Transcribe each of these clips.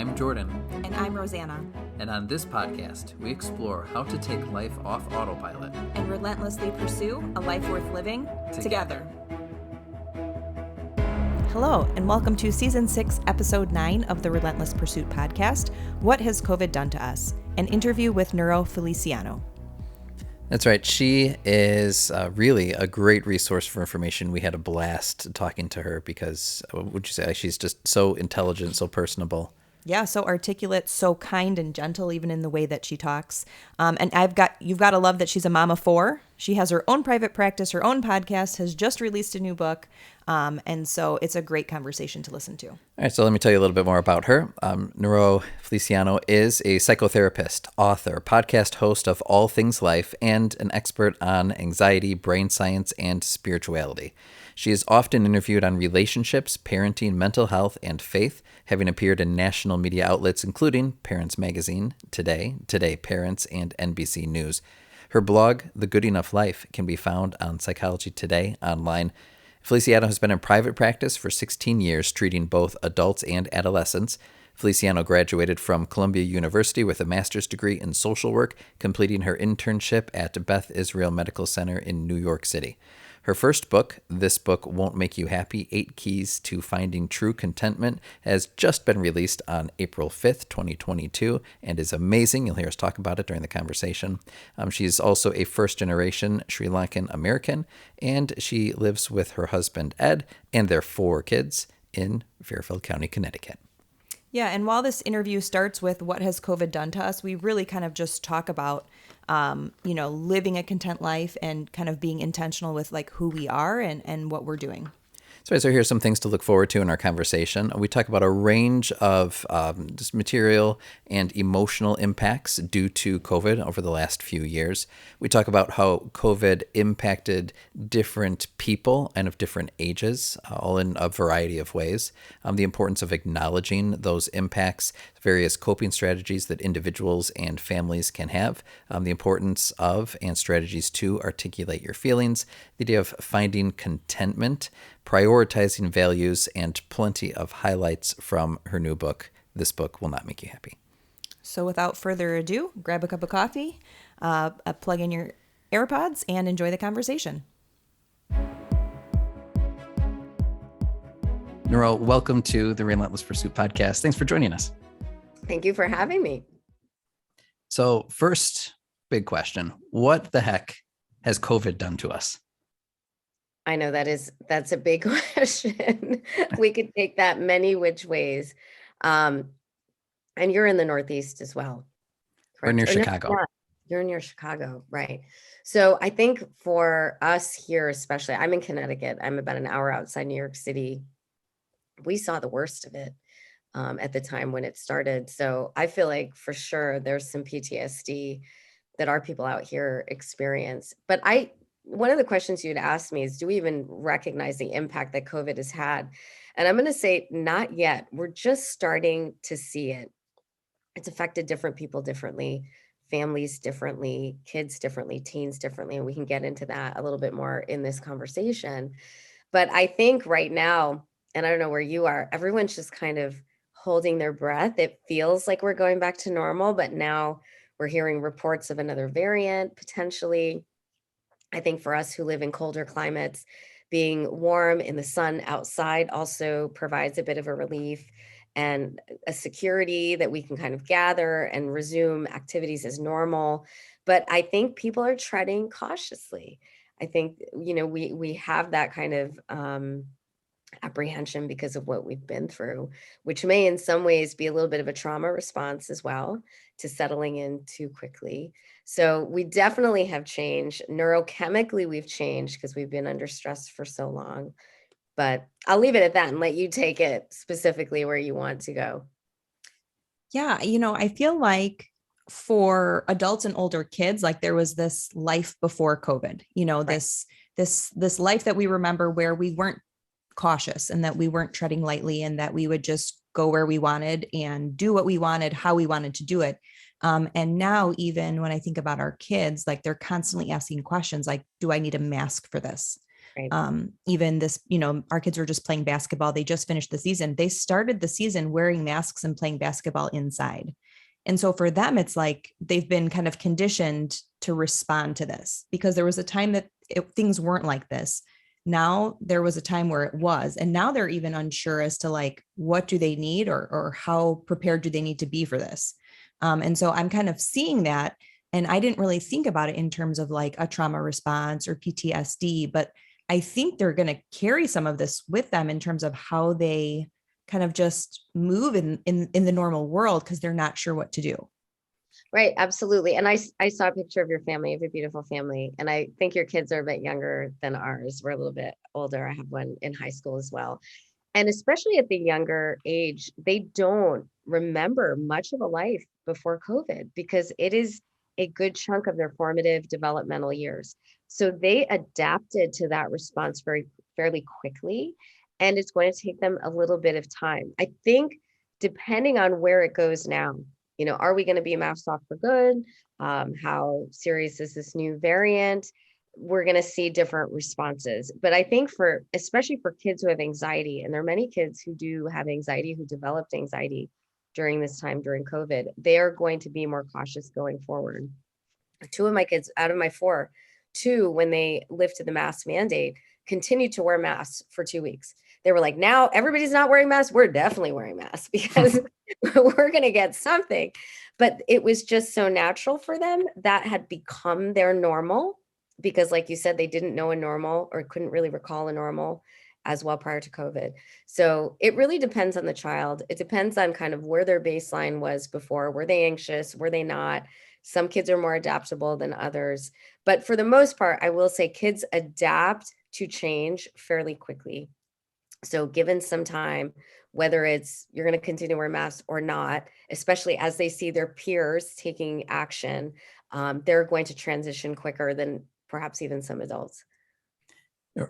I'm Jordan. And I'm Rosanna. And on this podcast, we explore how to take life off autopilot and relentlessly pursue a life worth living together. Hello, and welcome to Season 6, Episode 9 of the Relentless Pursuit podcast, What Has COVID Done to Us? An interview with Niro Feliciano. That's right. She is really a great resource for information. We had a blast talking to her because, would you say, she's just so intelligent, so personable. Yeah, so articulate, so kind and gentle, even in the way that she talks. And you've got to love that she's a mom of four. She has her own private practice, her own podcast, has just released a new book. And so it's a great conversation to listen to. All right, so let me tell you a little bit more about her. Niro Feliciano is a psychotherapist, author, podcast host of All Things Life, and an expert on anxiety, brain science, and spirituality. She is often interviewed on relationships, parenting, mental health, and faith, having appeared in national media outlets including Parents Magazine, Today Parents, and NBC News. Her blog, The Good Enough Life, can be found on Psychology Today online. Feliciano has been in private practice for 16 years, treating both adults and adolescents. Feliciano graduated from Columbia University with a master's degree in social work, completing her internship at Beth Israel Medical Center in New York City. Her first book, This Book Won't Make You Happy, 8 Keys to Finding True Contentment, has just been released on April 5th, 2022, and is amazing. You'll hear us talk about it during the conversation. She's also a first-generation Sri Lankan American, and she lives with her husband, Ed, and their 4 kids in Fairfield County, Connecticut. Yeah, and while this interview starts with what has COVID done to us, we really kind of just talk about living a content life and kind of being intentional with like who we are and what we're doing. So here's some things to look forward to in our conversation. We talk about a range of just material and emotional impacts due to COVID over the last few years. We talk about how COVID impacted different people and of different ages, all in a variety of ways. The importance of acknowledging those impacts, various coping strategies that individuals and families can have, the importance of and strategies to articulate your feelings, the idea of finding contentment, prioritizing values, and plenty of highlights from her new book, This Book Will Not Make You Happy. So without further ado, grab a cup of coffee, plug in your AirPods, and enjoy the conversation. Niro, welcome to the Relentless Pursuit podcast. Thanks for joining us. Thank you for having me. So first big question, what the heck has COVID done to us? I know that's a big question. We could take that many which ways. And you're in the Northeast as well. Correct? We're near Chicago. Yeah, you're near Chicago, right? So I think for us here, especially, I'm in Connecticut. I'm about an hour outside New York City. We saw the worst of it at the time when it started. So I feel like for sure there's some PTSD that our people out here experience. But one of the questions you'd asked me is, do we even recognize the impact that COVID has had? And I'm going to say not yet. We're just starting to see it. It's affected different people differently, families differently, kids differently, teens differently. And we can get into that a little bit more in this conversation. But I think right now, and I don't know where you are, everyone's just kind of holding their breath. It feels like we're going back to normal, but now we're hearing reports of another variant potentially. I think for us who live in colder climates, being warm in the sun outside also provides a bit of a relief and a security that we can kind of gather and resume activities as normal. But I think people are treading cautiously. I think, we have that kind of apprehension because of what we've been through, which may in some ways be a little bit of a trauma response as well to settling in too quickly. So we definitely have changed. Neurochemically, we've changed because we've been under stress for so long. But I'll leave it at that and let you take it specifically where you want to go. Yeah, I feel like for adults and older kids, like there was this life before COVID, right. this life that we remember where we weren't cautious and that we weren't treading lightly and that we would just go where we wanted and do what we wanted, how we wanted to do it. And now even when I think about our kids, like they're constantly asking questions like, do I need a mask for this? Right. Even this, our kids were just playing basketball. They just finished the season. They started the season wearing masks and playing basketball inside. And so for them, it's like they've been kind of conditioned to respond to this, because there was a time that things weren't like this. Now there was a time where it was, and now they're even unsure as to like, what do they need, or how prepared do they need to be for this? And so I'm kind of seeing that. And I didn't really think about it in terms of like a trauma response or PTSD, but I think they're going to carry some of this with them in terms of how they kind of just move in the normal world, because they're not sure what to do. Right. Absolutely. And I saw a picture of your family. You have a beautiful family. And I think your kids are a bit younger than ours. We're a little bit older. I have one in high school as well. And especially at the younger age, they don't remember much of a life before COVID, because it is a good chunk of their formative developmental years. So they adapted to that response fairly quickly. And it's going to take them a little bit of time. I think depending on where it goes now, are we going to be masked off for good? How serious is this new variant? We're going to see different responses. But I think especially for kids who have anxiety, and there are many kids who do have anxiety, who developed anxiety during this time, during COVID, they are going to be more cautious going forward. 2 of my kids out of my 4, 2, when they lifted the mask mandate, continued to wear masks for 2 weeks. They were like, now everybody's not wearing masks. We're definitely wearing masks, because we're going to get something. But it was just so natural for them, that had become their normal, because like you said, they didn't know a normal, or couldn't really recall a normal as well prior to COVID. So it really depends on the child. It depends on kind of where their baseline was before. Were they anxious? Were they not? Some kids are more adaptable than others. But for the most part, I will say kids adapt to change fairly quickly. So given some time, whether it's you're going to continue to wear masks or not, especially as they see their peers taking action, they're going to transition quicker than perhaps even some adults.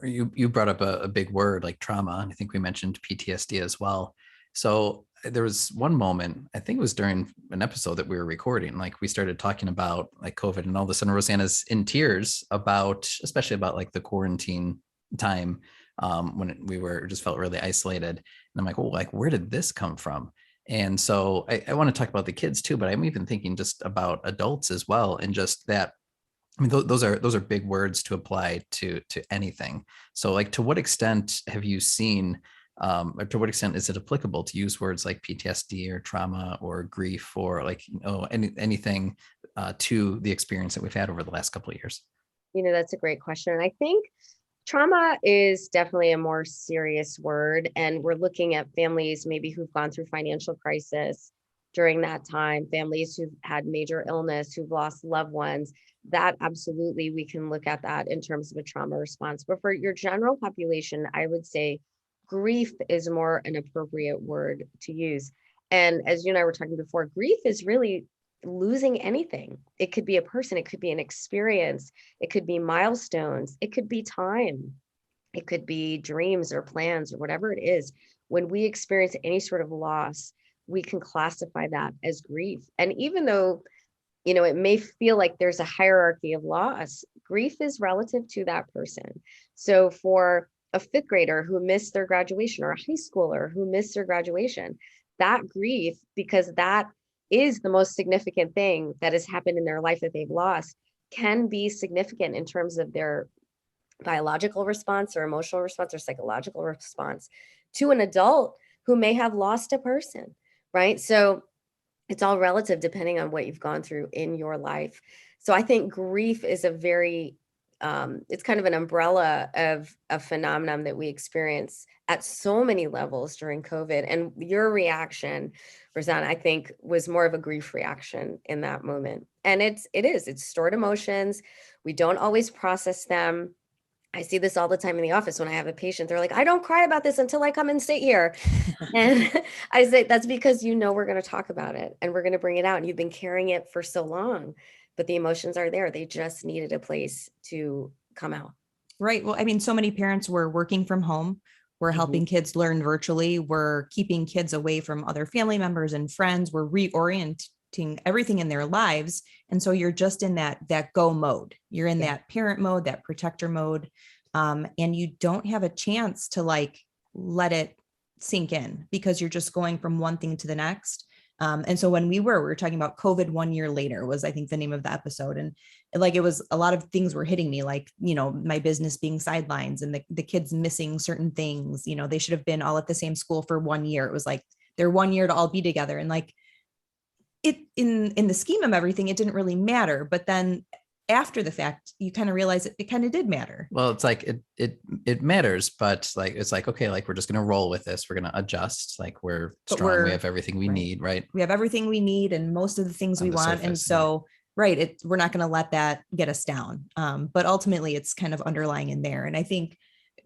You brought up a big word like trauma, and I think we mentioned PTSD as well. So there was one moment, I think it was during an episode that we were recording, like we started talking about like COVID, and all of a sudden Rosanna's in tears especially about like the quarantine time, when we just felt really isolated. And I'm like, oh, like where did this come from? And so I want to talk about the kids too, but I'm even thinking just about adults as well, and just that. I mean, those are big words to apply to anything. So like, to what extent have you seen, or to what extent is it applicable to use words like PTSD or trauma or grief, or like, anything to the experience that we've had over the last couple of years? That's a great question. And I think trauma is definitely a more serious word. And we're looking at families maybe who've gone through financial crisis during that time, families who've had major illness, who've lost loved ones. That absolutely, we can look at that in terms of a trauma response. But for your general population, I would say grief is more an appropriate word to use. And as you and I were talking before, grief is really losing anything. It could be a person, it could be an experience, it could be milestones, it could be time, it could be dreams or plans or whatever it is. When we experience any sort of loss, we can classify that as grief. And even though it may feel like there's a hierarchy of loss, grief is relative to that person. So for a 5th grader who missed their graduation, or a high schooler who missed their graduation, that grief, because that is the most significant thing that has happened in their life that they've lost, can be significant in terms of their biological response or emotional response or psychological response to an adult who may have lost a person, right? So it's all relative depending on what you've gone through in your life. So I think grief is it's kind of an umbrella of a phenomenon that we experience at so many levels during COVID. And your reaction, Rosanna, I think was more of a grief reaction in that moment. And it's stored emotions. We don't always process them. I see this all the time in the office when I have a patient. They're like, I don't cry about this until I come and sit here. And I say, that's because we're going to talk about it and we're going to bring it out. And you've been carrying it for so long, but the emotions are there. They just needed a place to come out. Right. Well, I mean, so many parents were working from home. We're helping kids learn virtually. We're keeping kids away from other family members and friends. We're reorienting everything in their lives. And so you're just in that go mode. You're in that parent mode, that protector mode. And you don't have a chance to like let it sink in because you're just going from one thing to the next. And so when we were talking about COVID 1 year later was, I think, the name of the episode. And like, it was a lot of things were hitting me, like, you know, my business being sidelines and the kids missing certain things, you know, they should have been all at the same school for 1 year. It was like their 1 year to all be together. And like it in the scheme of everything, it didn't really matter. But then after the fact, you kind of realize it kind of did matter. Well, it's like it matters, but like it's like, okay, like we're just gonna roll with this. We're gonna adjust. Like we're strong. We have everything we need, right? We have everything we need and most of the things we want. Surface, and so, right, we're not going to let that get us down. But ultimately, it's kind of underlying in there. And I think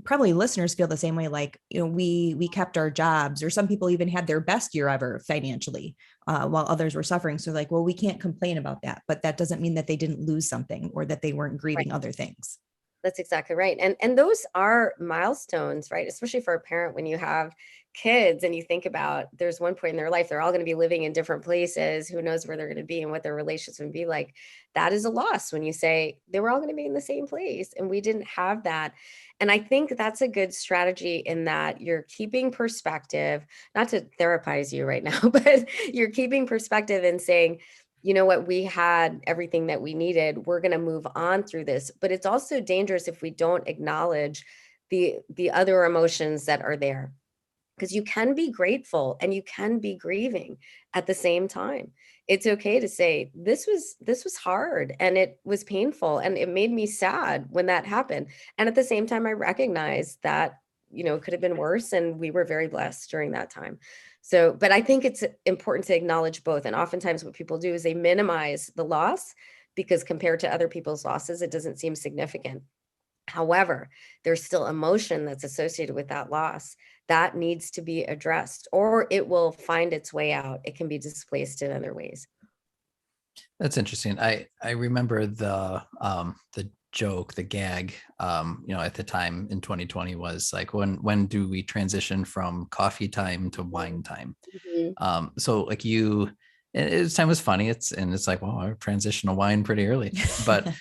probably listeners feel the same way. Like, you know, we kept our jobs, or some people even had their best year ever financially, while others were suffering. So like, well, we can't complain about that, but that doesn't mean that they didn't lose something or that they weren't grieving other things. That's exactly right. And those are milestones, right? Especially for a parent when you have kids and you think about there's one point in their life, they're all going to be living in different places. Who knows where they're going to be and what their relationships would be like. That is a loss when you say they were all going to be in the same place and we didn't have that. And I think that's a good strategy in that you're keeping perspective, not to therapize you right now, but you're keeping perspective and saying, you know what, we had everything that we needed. We're going to move on through this. But it's also dangerous if we don't acknowledge the other emotions that are there, because you can be grateful and you can be grieving at the same time. It's okay to say, this was hard and it was painful and it made me sad when that happened. And at the same time, I recognize that, you know, it could have been worse and we were very blessed during that time. So, but I think it's important to acknowledge both. And oftentimes what people do is they minimize the loss because compared to other people's losses, it doesn't seem significant. However, there's still emotion that's associated with that loss that needs to be addressed, or it will find its way out. It can be displaced in other ways. That's interesting. I remember the joke, the gag, you know, at the time in 2020 was like, when do we transition from coffee time to wine time? Mm-hmm. So like it's time was funny. It's like, well, I transitioned to wine pretty early, but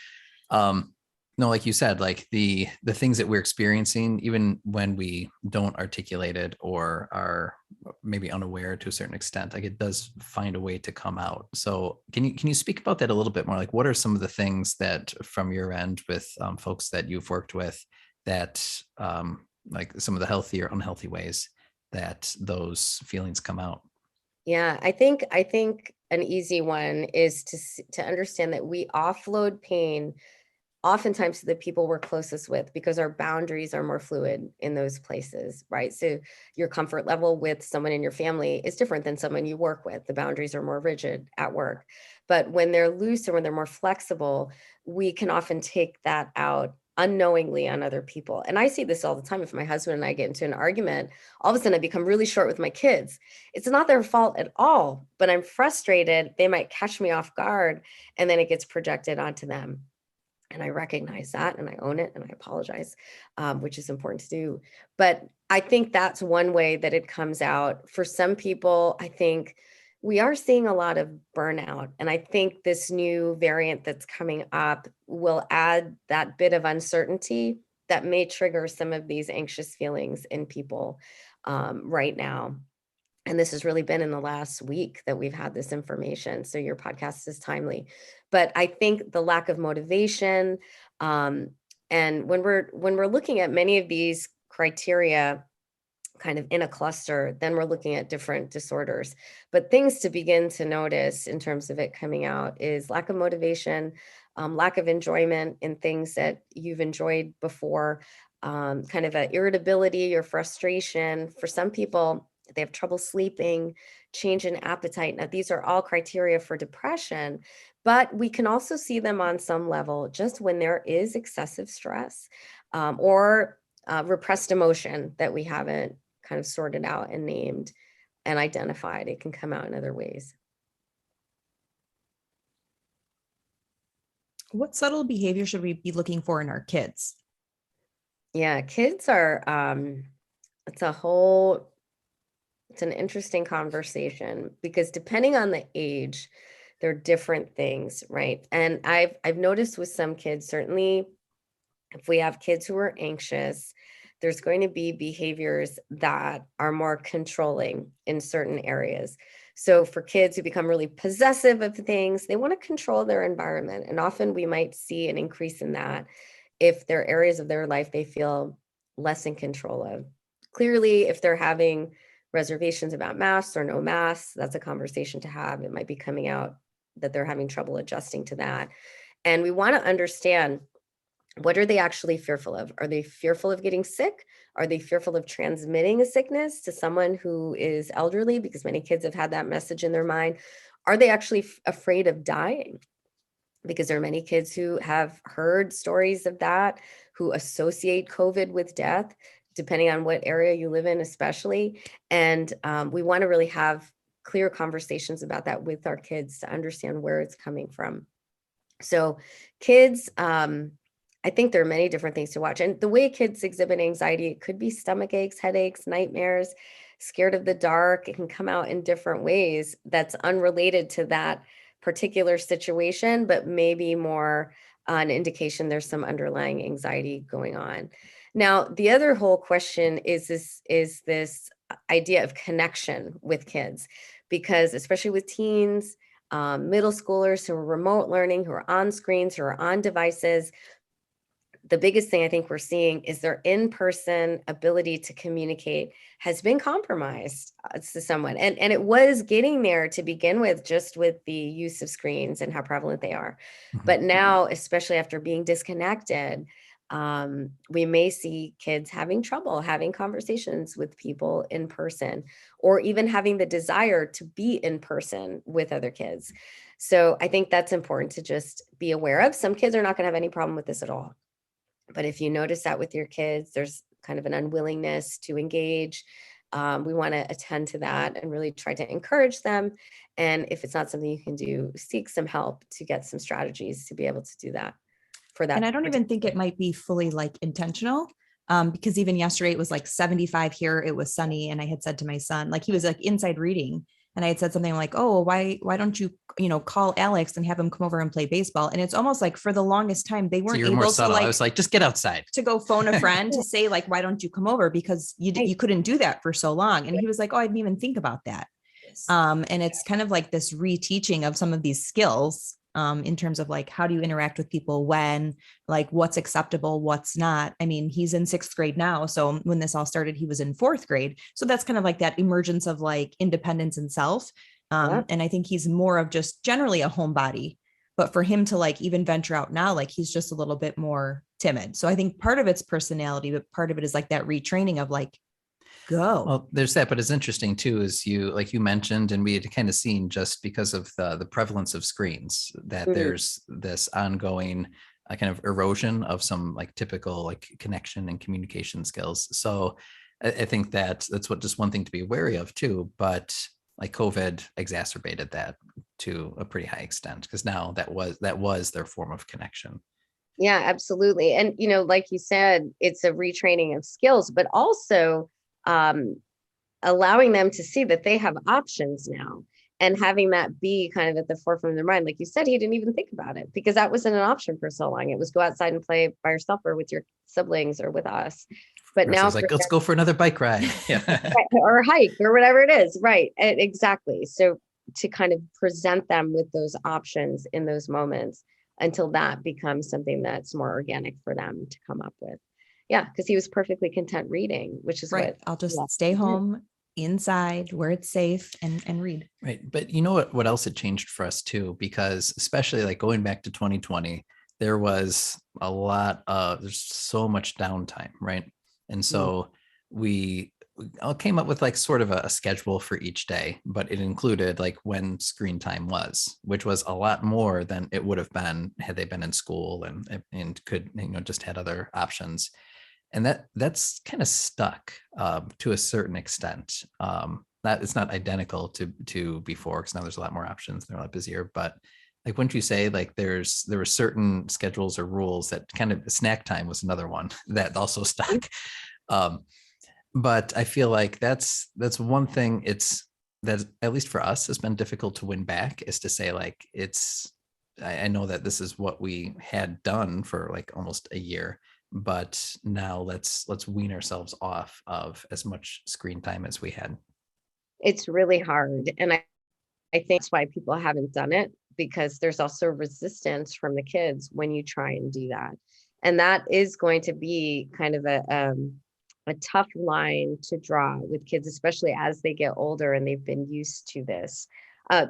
no, like you said, like the things that we're experiencing, even when we don't articulate it or are maybe unaware to a certain extent, like it does find a way to come out. So can you speak about that a little bit more? Like, what are some of the things that from your end with folks that you've worked with that like some of the healthy or unhealthy ways that those feelings come out? Yeah, I think an easy one is to understand that we offload pain oftentimes to the people we're closest with because our boundaries are more fluid in those places, right? So your comfort level with someone in your family is different than someone you work with. The boundaries are more rigid at work. But when they're loose or when they're more flexible, we can often take that out unknowingly on other people. And I see this all the time. If my husband and I get into an argument, all of a sudden I become really short with my kids. It's not their fault at all, but I'm frustrated. They might catch me off guard and then it gets projected onto them. And I recognize that and I own it and I apologize, which is important to do. But I think that's one way that it comes out. For some people, I think we are seeing a lot of burnout. And I think this new variant that's coming up will add that bit of uncertainty that may trigger some of these anxious feelings in people right now. And this has really been in the last week that we've had this information. So your podcast is timely. But I think the lack of motivation, and when we're looking at many of these criteria kind of in a cluster, then we're looking at different disorders. But things to begin to notice in terms of it coming out is lack of motivation, lack of enjoyment in things that you've enjoyed before, kind of an irritability or frustration. For some people, they have trouble sleeping, change in appetite. Now, these are all criteria for depression, but we can also see them on some level just when there is excessive stress or repressed emotion that we haven't kind of sorted out and named and identified. It can come out in other ways. What subtle behavior should we be looking for in our kids? Yeah, kids are, it's an interesting conversation because depending on the age, they're different things, right? And I've noticed with some kids, certainly If we have kids who are anxious, there's going to be behaviors that are more controlling in certain areas. So for kids who become really possessive of things, they want to control their environment. And often we might see an increase in that if there are areas of their life they feel less in control of. Clearly, if they're having reservations about masks or no masks, that's a conversation to have. It might be coming out that they're having trouble adjusting to that. And we want to understand, what are they actually fearful of? Are they fearful of getting sick? Are they fearful of transmitting a sickness to someone who is elderly? Because many kids have had that message in their mind. Are they actually afraid of dying? Because there are many kids who have heard stories of that, who associate COVID with death, depending on what area you live in, especially. And we want to really have clear conversations about that with our kids to understand where it's coming from. So kids, I think there are many different things to watch. And the way kids exhibit anxiety, it could be stomach aches, headaches, nightmares, scared of the dark. It can come out in different ways that's unrelated to that particular situation, but maybe more an indication there's some underlying anxiety going on. Now, the other whole question is this idea of connection with kids, because especially with teens, middle schoolers who are remote learning, who are on screens, who are on devices, the biggest thing I think we're seeing is their in-person ability to communicate has been compromised to someone. And it was getting there to begin with, just with the use of screens and how prevalent they are. Mhm. But now, especially after being disconnected, we may see kids having trouble having conversations with people in person, or even having the desire to be in person with other kids. So I think that's important to just be aware of. Some kids are not going to have any problem with this at all. But if you notice that with your kids, there's kind of an unwillingness to engage. We want to attend to that and really try to encourage them. And if it's not something you can do, seek some help to get some strategies to be able to do that for that. And I don't even think it might be fully like intentional. Because even yesterday it was like 75 here, it was sunny. And I had said to my son, like, he was like inside reading. And I had said something like, oh, why don't you, call Alex and have him come over and play baseball? And it's almost like for the longest time, they weren't able to I was like, just get outside, to go phone a friend to say like, why don't you come over? Because you couldn't do that for so long. And he was like, oh, I didn't even think about that. And it's kind of like this reteaching of some of these skills in terms of like, how do you interact with people, when, like, what's acceptable, what's not. I mean, he's in 6th grade now. So when this all started, he was in 4th grade. So that's kind of like that emergence of like independence and self. And I think he's more of just generally a homebody, but for him to like even venture out now, like he's just a little bit more timid. So I think part of it's personality, but part of it is like that retraining of like, go. Well, there's that, but it's interesting too, is you mentioned, and we had kind of seen, just because of the prevalence of screens, that there's this ongoing kind of erosion of some like typical like connection and communication skills. So I think that's just one thing to be wary of too. But like COVID exacerbated that to a pretty high extent, because now that was their form of connection. Yeah, absolutely. And, like you said, it's a retraining of skills, but also allowing them to see that they have options now, and having that be kind of at the forefront of their mind. Like you said, he didn't even think about it because that wasn't an option for so long. It was go outside and play by yourself or with your siblings or with us. But now it's like, let's go for another bike ride. Yeah. or hike or whatever it is. Right. Exactly. So to kind of present them with those options in those moments until that becomes something that's more organic for them to come up with. Yeah, because he was perfectly content reading, which is right. I'll just stay home inside where it's safe and read. Right. But you know what else had changed for us too, because especially like going back to 2020, there was there's so much downtime, right? And so we all came up with like sort of a schedule for each day, but it included like when screen time was, which was a lot more than it would have been had they been in school and could, just had other options. And that's kind of stuck to a certain extent. That it's not identical to before, because now there's a lot more options. They're a lot busier. But like, wouldn't you say like there were certain schedules or rules that kind of, snack time was another one that also stuck. But I feel like that's one thing that at least for us has been difficult to win back, is to say like, I know that this is what we had done for like almost a year. but now let's wean ourselves off of as much screen time as we had. It's really hard. And I think that's why people haven't done it, because there's also resistance from the kids when you try and do that. And that is going to be kind of a tough line to draw with kids, especially as they get older and they've been used to this.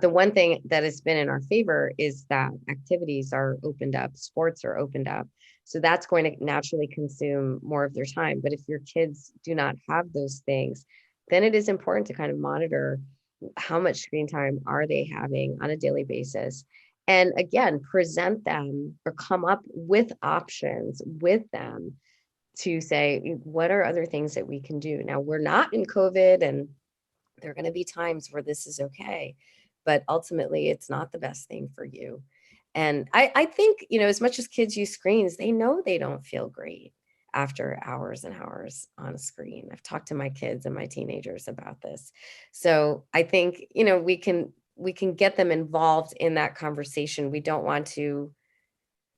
The one thing that has been in our favor is that activities are opened up, sports are opened up. So that's going to naturally consume more of their time. But if your kids do not have those things, then it is important to kind of monitor how much screen time are they having on a daily basis. And again, present them or come up with options with them to say, what are other things that we can do? Now, we're not in COVID, and there are going to be times where this is okay, but ultimately it's not the best thing for you. And I think, as much as kids use screens, they know they don't feel great after hours and hours on a screen. I've talked to my kids and my teenagers about this. So I think, we can get them involved in that conversation. We don't want to,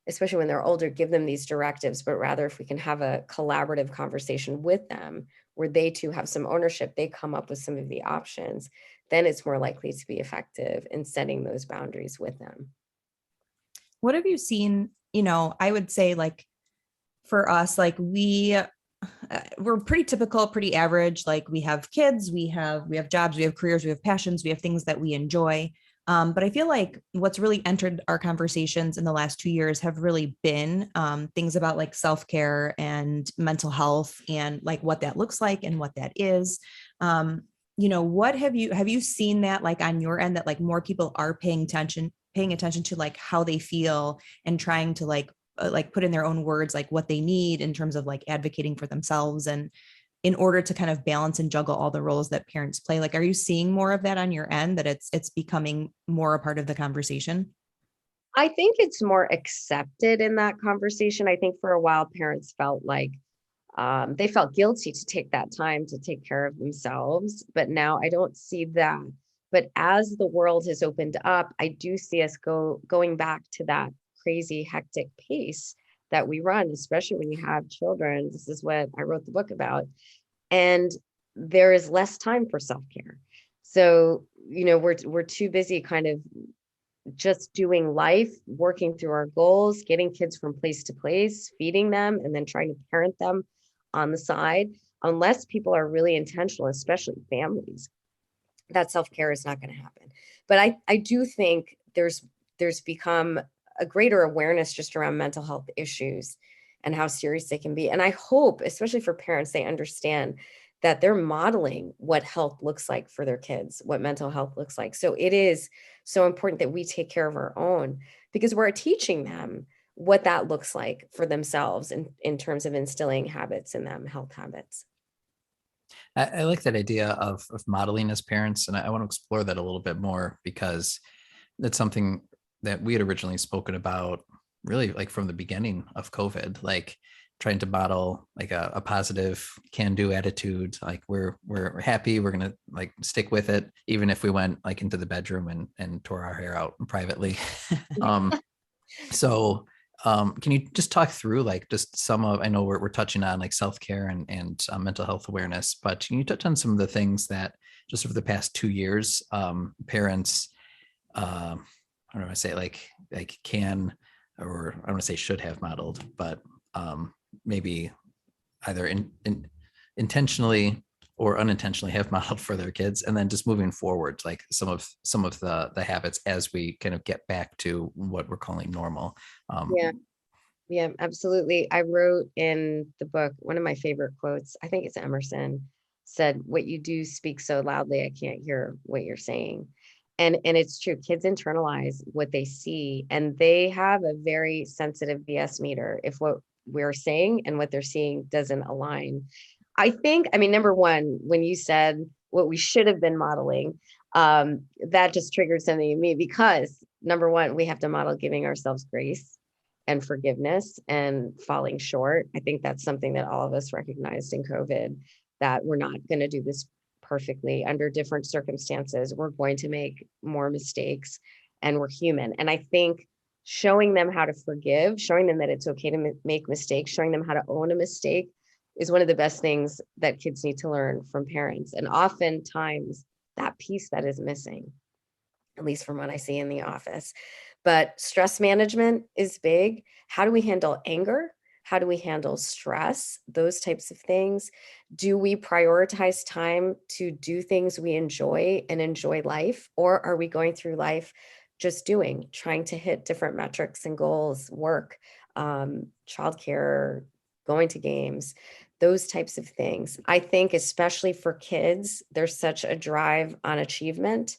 especially when they're older, give them these directives, but rather if we can have a collaborative conversation with them where they too have some ownership, they come up with some of the options, then it's more likely to be effective in setting those boundaries with them. What have you seen? I would say, like, for us, like we're pretty typical, pretty average. Like, we have kids, we have jobs, we have careers, we have passions, we have things that we enjoy. But I feel like what's really entered our conversations in the last 2 years have really been things about like self-care and mental health, and like what that looks like and what that is. What have you seen that, like, on your end, that like more people are paying attention to like how they feel and trying to like put in their own words like what they need in terms of like advocating for themselves, and in order to kind of balance and juggle all the roles that parents play? Like, are you seeing more of that on your end, that it's becoming more a part of the conversation? I think it's more accepted in that conversation. I think for a while, parents felt like they felt guilty to take that time to take care of themselves. But now I don't see that. But as the world has opened up, I do see us going back to that crazy, hectic pace that we run, especially when you have children. This is what I wrote the book about. And there is less time for self-care. So, we're too busy kind of just doing life, working through our goals, getting kids from place to place, feeding them, and then trying to parent them on the side. Unless people are really intentional, especially families, that self-care is not going to happen. But I do think there's become a greater awareness just around mental health issues and how serious they can be. And I hope, especially for parents, they understand that they're modeling what health looks like for their kids, what mental health looks like. So it is so important that we take care of our own, because we're teaching them what that looks like for themselves in terms of instilling habits in them, health habits. I like that idea of modeling as parents, and I want to explore that a little bit more, because that's something that we had originally spoken about really like from the beginning of COVID, like trying to model like a positive can-do attitude. Like we're happy, we're gonna like stick with it, even if we went like into the bedroom and tore our hair out privately. Can you just talk through like just some of, I know we're touching on like self-care and mental health awareness, but can you touch on some of the things that just over the past 2 years, parents, I don't want to say like can, or I don't want to say should have modeled, but maybe either intentionally or unintentionally have modeled for their kids, and then just moving forward, like some of the habits as we kind of get back to what we're calling normal. Yeah, absolutely. I wrote in the book, one of my favorite quotes, I think it's Emerson, said, "What you do speaks so loudly, I can't hear what you're saying." And it's true. Kids internalize what they see, and they have a very sensitive BS meter if what we're saying and what they're seeing doesn't align. I mean, number one, when you said what we should have been modeling, that just triggered something in me, because number one, we have to model giving ourselves grace and forgiveness and falling short. I think that's something that all of us recognized in COVID, that we're not going to do this perfectly under different circumstances. We're going to make more mistakes, and we're human. And I think showing them how to forgive, showing them that it's okay to make mistakes, showing them how to own a mistake is one of the best things that kids need to learn from parents. And oftentimes that piece that is missing, at least from what I see in the office. But stress management is big. How do we handle anger? How do we handle stress? Those types of things. Do we prioritize time to do things we enjoy and enjoy life? Or are we going through life just doing, trying to hit different metrics and goals, work, childcare, going to games, those types of things? I think especially for kids, there's such a drive on achievement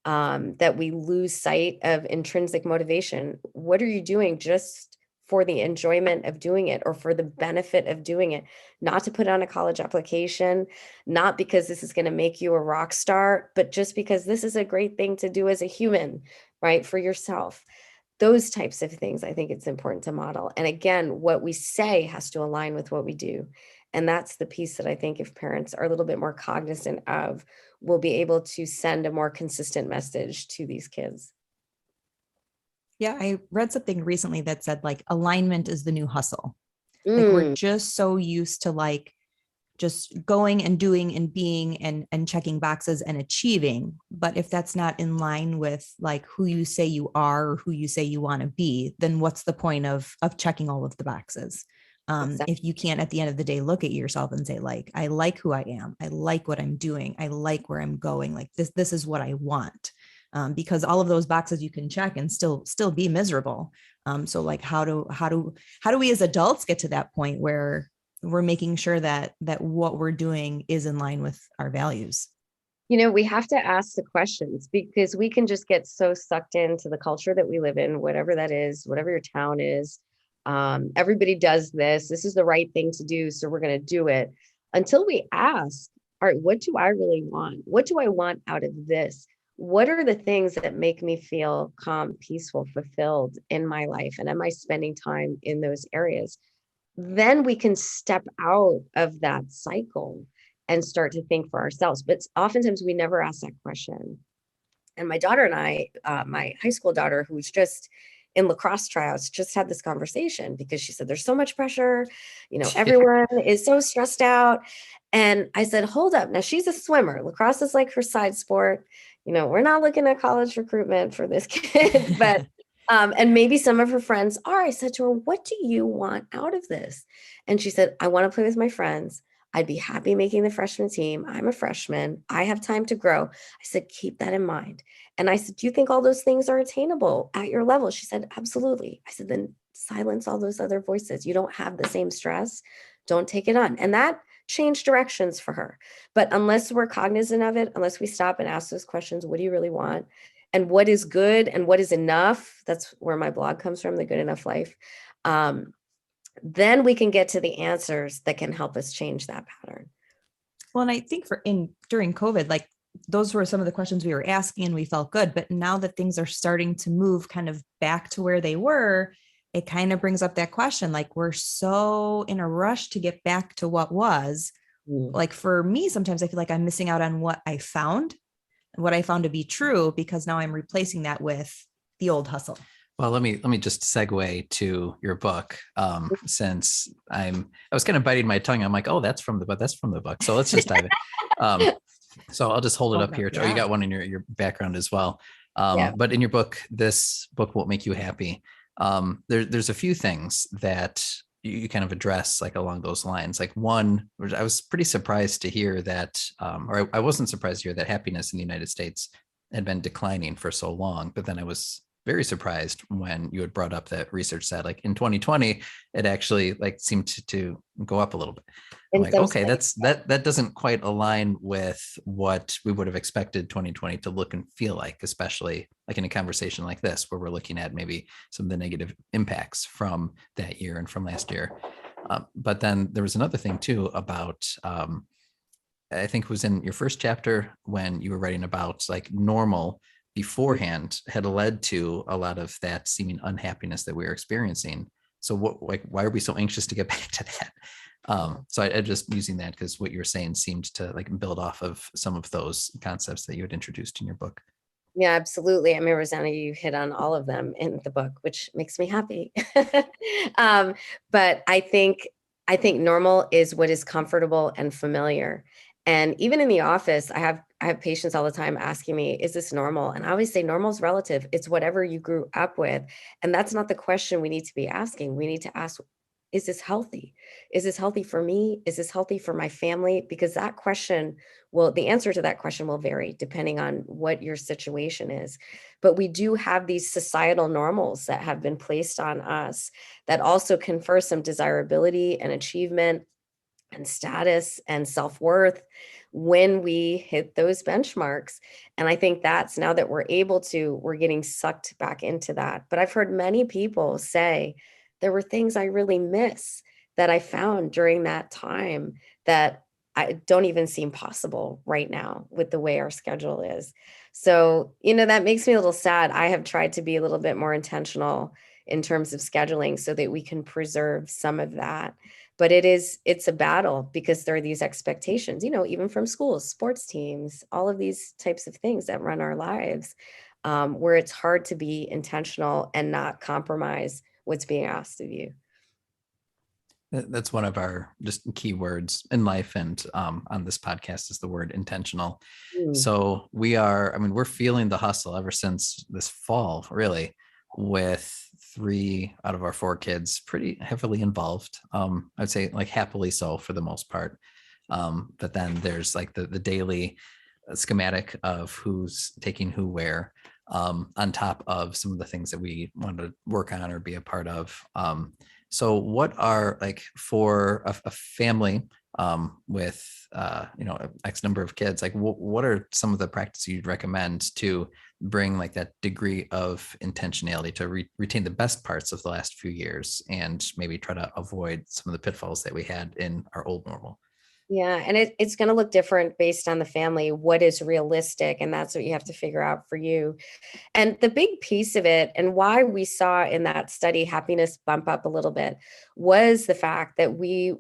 that we lose sight of intrinsic motivation. What are you doing just for the enjoyment of doing it or for the benefit of doing it? Not to put on a college application, not because this is going to make you a rock star, but just because this is a great thing to do as a human, right? For yourself. Those types of things, I think it's important to model. And again, what we say has to align with what we do. And that's the piece that I think if parents are a little bit more cognizant of, we'll be able to send a more consistent message to these kids. Yeah, I read something recently that said like alignment is the new hustle. Like we're just so used to like just going and doing and being and checking boxes and achieving. But if that's not in line with like who you say you are or who you say you want to be, then what's the point of checking all of the boxes? Exactly. If you can't at the end of the day look at yourself and say like, I like who I am, I like what I'm doing, I like where I'm going, like this is what I want. Because all of those boxes you can check and still be miserable. So like how do we as adults get to that point where we're making sure that what we're doing is in line with our values? You know, we have to ask the questions because we can just get so sucked into the culture that we live in, whatever that is, whatever your town is. Everybody does this. This is the right thing to do. So we're going to do it until we ask, all right, what do I really want? What do I want out of this? What are the things that make me feel calm, peaceful, fulfilled in my life? And am I spending time in those areas? Then we can step out of that cycle and start to think for ourselves. But oftentimes we never ask that question. And my daughter and I, my high school daughter, who's just in lacrosse tryouts, just had this conversation because she said, there's so much pressure, you know, everyone is so stressed out. And I said, hold up. Now she's a swimmer. Lacrosse is like her side sport. You know, we're not looking at college recruitment for this kid, but, and maybe some of her friends are. I said to her, what do you want out of this? And she said, I want to play with my friends. I'd be happy making the freshman team. I'm a freshman. I have time to grow. I said, keep that in mind. And I said, do you think all those things are attainable at your level? She said, absolutely. I said, then silence all those other voices. You don't have the same stress. Don't take it on. And that changed directions for her. But unless we're cognizant of it, unless we stop and ask those questions, what do you really want? And what is good and what is enough? That's where my blog comes from, The Good Enough Life. Then we can get to the answers that can help us change that pattern. Well, and I think during COVID, like those were some of the questions we were asking and we felt good. But now that things are starting to move kind of back to where they were, it kind of brings up that question. Like we're so in a rush to get back to what was. Like for me, sometimes I feel like I'm missing out on what I found to be true, because now I'm replacing that with the old hustle. Well, let me just segue to your book. Since I was kind of biting my tongue. I'm like, oh, that's from the book. So let's just dive in. So I'll just hold it up here. Yeah. Oh, you got one in your background as well. But in your book, this book won't make you happy. There's a few things that you kind of address like along those lines. Like one, I was pretty surprised to hear that, or I wasn't surprised to hear that happiness in the United States had been declining for so long. But then I was very surprised when you had brought up that research said like in 2020, it actually like seemed to go up a little bit. I'm like, okay, that doesn't quite align with what we would have expected 2020 to look and feel like, especially like in a conversation like this, where we're looking at maybe some of the negative impacts from that year and from last year. But then there was another thing too about, I think it was in your first chapter when you were writing about like normal beforehand had led to a lot of that seeming unhappiness that we were experiencing. So why are we so anxious to get back to that? So I just using that because what you were saying seemed to like build off of some of those concepts that you had introduced in your book. Yeah, absolutely. I mean, Rosanna, you hit on all of them in the book, which makes me happy. um, but I think normal is what is comfortable and familiar. And even in the office, I have patients all the time asking me, is this normal? And I always say normal is relative. It's whatever you grew up with. And that's not the question we need to be asking. We need to ask, is this healthy? Is this healthy for me? Is this healthy for my family? Because that question, well, the answer to that question will vary depending on what your situation is. But we do have these societal normals that have been placed on us that also confer some desirability and achievement and status and self-worth when we hit those benchmarks. And I think that's now that we're getting sucked back into that. But I've heard many people say there were things I really miss that I found during that time that I don't even seem possible right now with the way our schedule is. So, that makes me a little sad. I have tried to be a little bit more intentional in terms of scheduling so that we can preserve some of that. But it's a battle because there are these expectations, even from schools, sports teams, all of these types of things that run our lives, where it's hard to be intentional and not compromise what's being asked of you. That's one of our just key words in life, and on this podcast is the word intentional. Mm. So we're feeling the hustle ever since this fall, really, with 3 out of our 4 kids pretty heavily involved. I'd say like happily so for the most part. But then there's like the daily schematic of who's taking who where, on top of some of the things that we want to work on or be a part of. So what are, like, for a family with X number of kids, like what are some of the practices you'd recommend to bring like that degree of intentionality to retain the best parts of the last few years and maybe try to avoid some of the pitfalls that we had in our old normal? Yeah, and it's going to look different based on the family, what is realistic, and that's what you have to figure out for you. And the big piece of it, and why we saw in that study happiness bump up a little bit, was the fact that we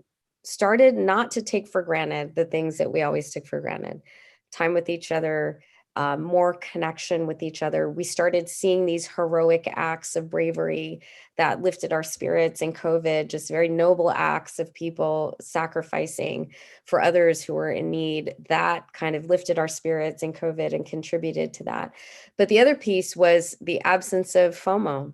started not to take for granted the things that we always took for granted. Time with each other, more connection with each other. We started seeing these heroic acts of bravery that lifted our spirits in COVID, just very noble acts of people sacrificing for others who were in need. That kind of lifted our spirits in COVID and contributed to that. But the other piece was the absence of FOMO.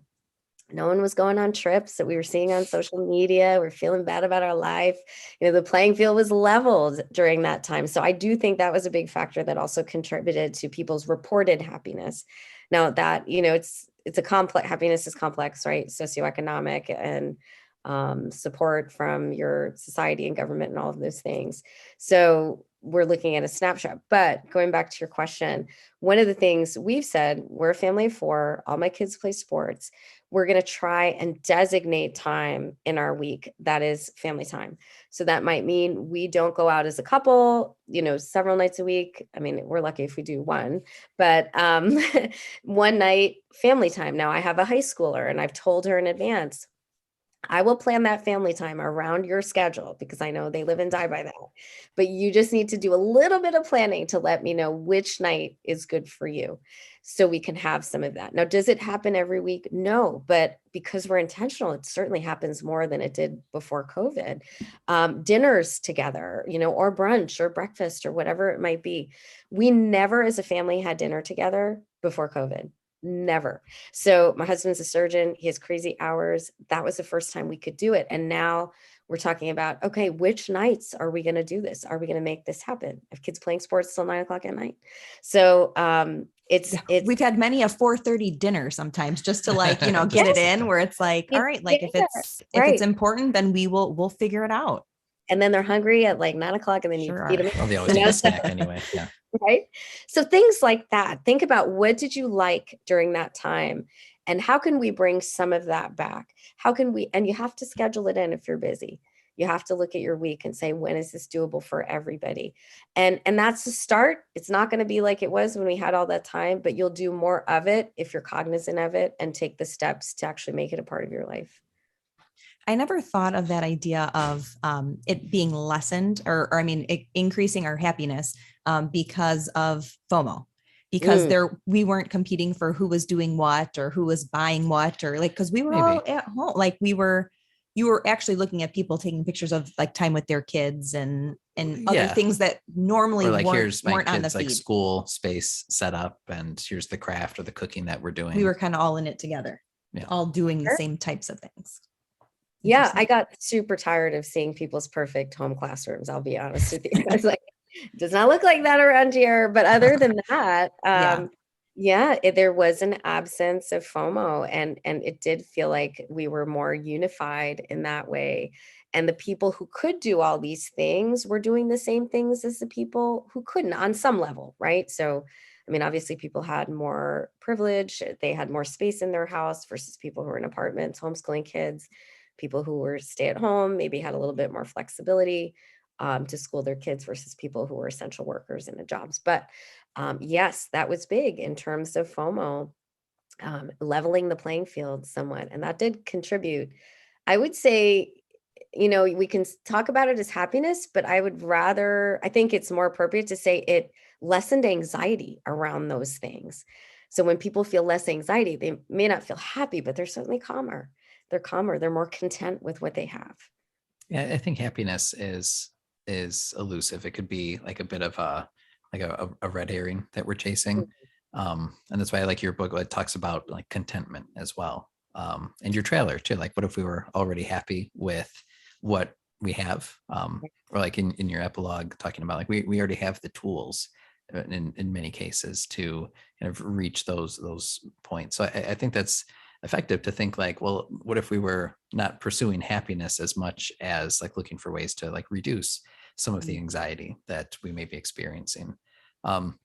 No one was going on trips that we were seeing on social media. We're feeling bad about our life. The playing field was leveled during that time. So I do think that was a big factor that also contributed to people's reported happiness. Now that, it's a complex, happiness is complex, right? Socioeconomic and support from your society and government and all of those things. So we're looking at a snapshot. But going back to your question, one of the things we've said, we're a family of 4, all my kids play sports. We're going to try and designate time in our week that is family time. So that might mean we don't go out as a couple, several nights a week. I mean, we're lucky if we do one, but one night family time. Now I have a high schooler and I've told her in advance, I will plan that family time around your schedule because I know they live and die by that. But you just need to do a little bit of planning to let me know which night is good for you so we can have some of that. Now, does it happen every week? No, but because we're intentional, it certainly happens more than it did before COVID. Dinners together, or brunch or breakfast or whatever it might be. We never as a family had dinner together before COVID. Never. So my husband's a surgeon. He has crazy hours. That was the first time we could do it. And now we're talking about, okay, which nights are we going to do this? Are we going to make this happen? Have kids playing sports till 9:00 at night? So it's we've had many a 4:30 dinner sometimes just to get it in, where it's like, all right, like if it's important, then we'll figure it out. And then they're hungry at like 9:00 and then you feed them. Well, they always need a snack anyway. Yeah. Right. So things like that. Think about, what did you like during that time? And how can we bring some of that back? And you have to schedule it in if you're busy. You have to look at your week and say, when is this doable for everybody? And that's the start. It's not going to be like it was when we had all that time, but you'll do more of it if you're cognizant of it and take the steps to actually make it a part of your life. I never thought of that idea of it being lessened or increasing our happiness because of FOMO. because we weren't competing for who was doing what or who was buying what, or like, because we were all at home. Like you were actually looking at people taking pictures of like time with their kids and other things that normally or like, weren't my on the kids' feed. like school space set up, and here's the craft or the cooking that we're doing. We were kind of all in it together, all doing the same types of things. Yeah, I got super tired of seeing people's perfect home classrooms. I'll be honest with you. I was like, it does not look like that around here. But other than that, there was an absence of FOMO, and it did feel like we were more unified in that way. And the people who could do all these things were doing the same things as the people who couldn't on some level, right? So, I mean, obviously people had more privilege. They had more space in their house versus people who were in apartments, homeschooling kids. People who were stay at home maybe had a little bit more flexibility to school their kids versus people who were essential workers in the jobs. But yes, that was big in terms of FOMO, leveling the playing field somewhat. And that did contribute. I would say, we can talk about it as happiness, but I think it's more appropriate to say it lessened anxiety around those things. So when people feel less anxiety, they may not feel happy, but they're certainly calmer. They're calmer. They're more content with what they have. Yeah, I think happiness is elusive. It could be like a bit of a red herring that we're chasing. And that's why I like your book. It talks about like contentment as well. And your trailer too. Like, what if we were already happy with what we have? Or like in your epilogue, talking about like we already have the tools in many cases to kind of reach those points. So I think that's effective to think like, well, what if we were not pursuing happiness as much as like looking for ways to like reduce some of the anxiety that we may be experiencing? Kind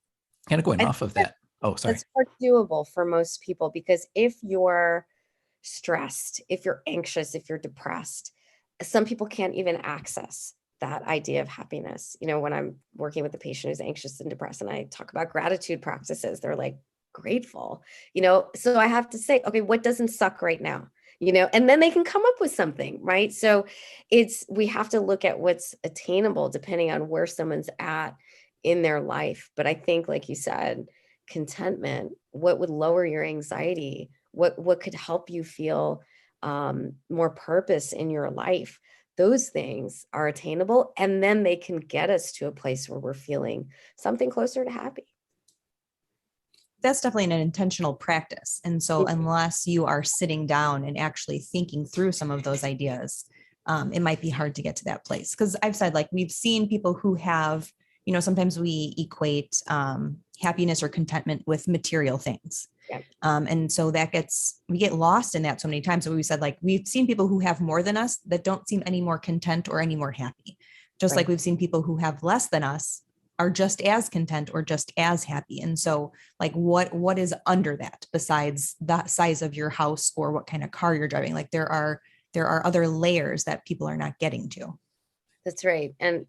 of going off of that. Oh, sorry. It's more doable for most people, because if you're stressed, if you're anxious, if you're depressed, some people can't even access that idea of happiness. When I'm working with a patient who's anxious and depressed and I talk about gratitude practices, they're like, grateful, so I have to say, okay, what doesn't suck right now, and then they can come up with something, right? So we have to look at what's attainable depending on where someone's at in their life. But I think, like you said, contentment, what would lower your anxiety, what could help you feel more purpose in your life, those things are attainable, and then they can get us to a place where we're feeling something closer to happy. That's definitely an intentional practice. And so unless you are sitting down and actually thinking through some of those ideas, it might be hard to get to that place. Because I've said, like, we've seen people who have, sometimes we equate happiness or contentment with material things. Yeah. And so we get lost in that so many times. So we said, like, we've seen people who have more than us that don't seem any more content or any more happy. Just like we've seen people who have less than us are just as content or just as happy. And so, like, what is under that besides the size of your house or what kind of car you're driving? Like, there are other layers that people are not getting to. That's right. And,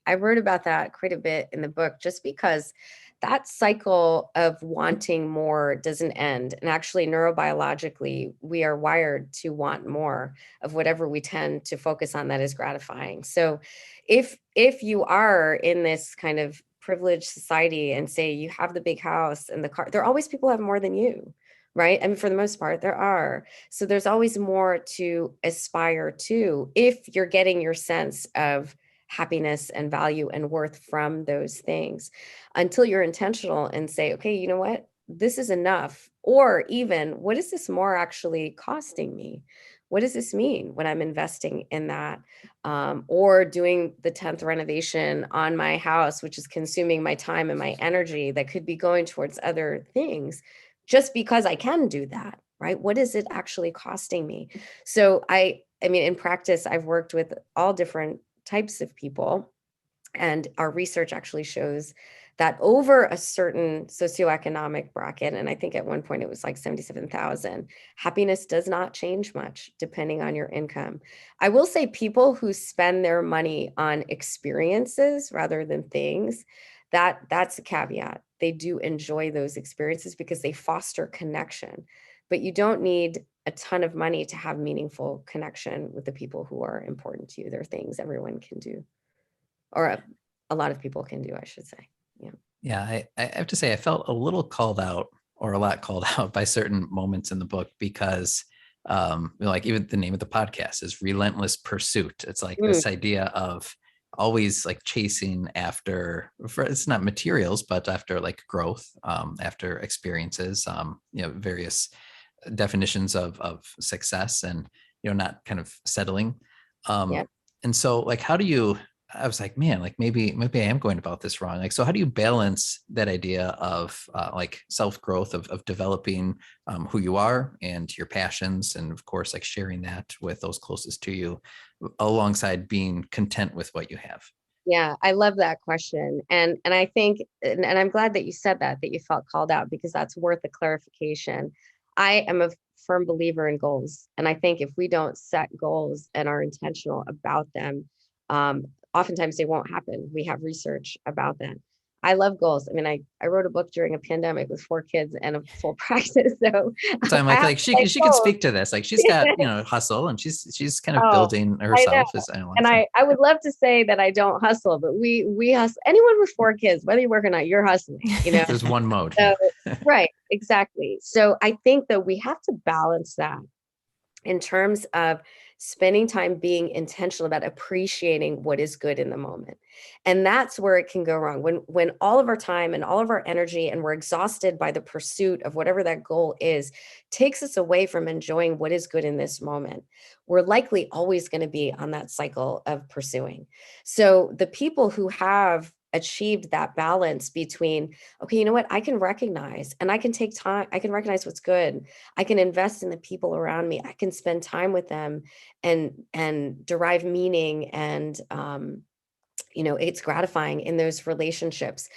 I wrote about that quite a bit in the book, just because that cycle of wanting more doesn't end. And actually, neurobiologically, we are wired to want more of whatever we tend to focus on that is gratifying. So if you are in this kind of privileged society and say you have the big house and the car, there are always people who have more than you, right? I mean, for the most part, there are. So there's always more to aspire to if you're getting your sense of happiness and value and worth from those things, until you're intentional and say, okay, you know what, this is enough. Or even, what is this more actually costing me? What does this mean when I'm investing in that? Or doing the 10th renovation on my house, which is consuming my time and my energy that could be going towards other things, just because I can do that, right? What is it actually costing me? So I mean, in practice, I've worked with all different types of people, and our research actually shows that over a certain socioeconomic bracket, and I think at one point it was like 77,000, happiness does not change much depending on your income. I will say people who spend their money on experiences rather than things, that's a caveat. They do enjoy those experiences because they foster connection, but you don't need a ton of money to have meaningful connection with the people who are important to you. There are things everyone can do, or a lot of people can do, I should say. Yeah. Yeah, I have to say, I felt a little called out, or a lot called out by certain moments in the book because, like even the name of the podcast is Relentless Pursuit. It's like Mm, this idea of always like chasing after, it's not materials, but after like growth, after experiences, various definitions of success, and not kind of settling. yeah. And so like how do you, I was like, man, like maybe I am going about this wrong. Like, so how do you balance that idea of like self growth, of developing who you are and your passions, and of course like sharing that with those closest to you, alongside being content with what you have? Yeah, I love that question. And I think, and I'm glad that you said that you felt called out, because that's worth a clarification. I am a firm believer in goals. And I think if we don't set goals and are intentional about them, um, oftentimes they won't happen. We have research about that. I love goals. I mean, I wrote a book during a pandemic with 4 kids and a full practice. So So I'm I like, have like to set she could goals. speak to this. Like she's got, hustle, and she's kind of Oh, building I know. herself as And alongside. I would love to say that I don't hustle, but we hustle. Anyone with 4 kids, whether you work or not, you're hustling. There's one mode. So, Yeah. right, exactly. So I think that we have to balance that in terms of spending time being intentional about appreciating what is good in the moment. And that's where it can go wrong, when all of our time and all of our energy, and we're exhausted by the pursuit of whatever that goal is, takes us away from enjoying what is good in this moment. We're likely always going to be on that cycle of pursuing. So the people who have achieved that balance between, okay, you know what, I can recognize, and I can take time, I can recognize what's good, I can invest in the people around me, I can spend time with them and derive meaning, and it's gratifying in those relationships.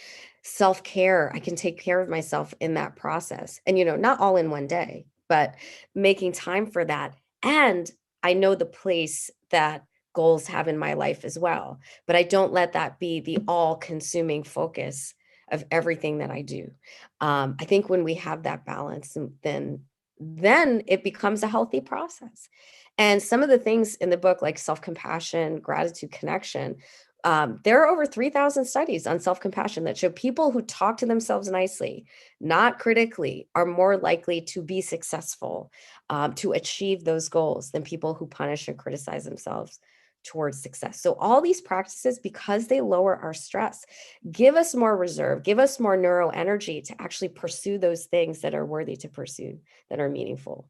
Self-care, I can take care of myself in that process, and not all in one day, but making time for that. And I know the place that goals have in my life as well, but I don't let that be the all-consuming focus of everything that I do. I think when we have that balance, then it becomes a healthy process. And some of the things in the book, like self-compassion, gratitude, connection, there are over 3,000 studies on self-compassion that show people who talk to themselves nicely, not critically, are more likely to be successful, to achieve those goals, than people who punish and criticize themselves towards success. So all these practices, because they lower our stress, give us more reserve, give us more neuro energy to actually pursue those things that are worthy to pursue, that are meaningful.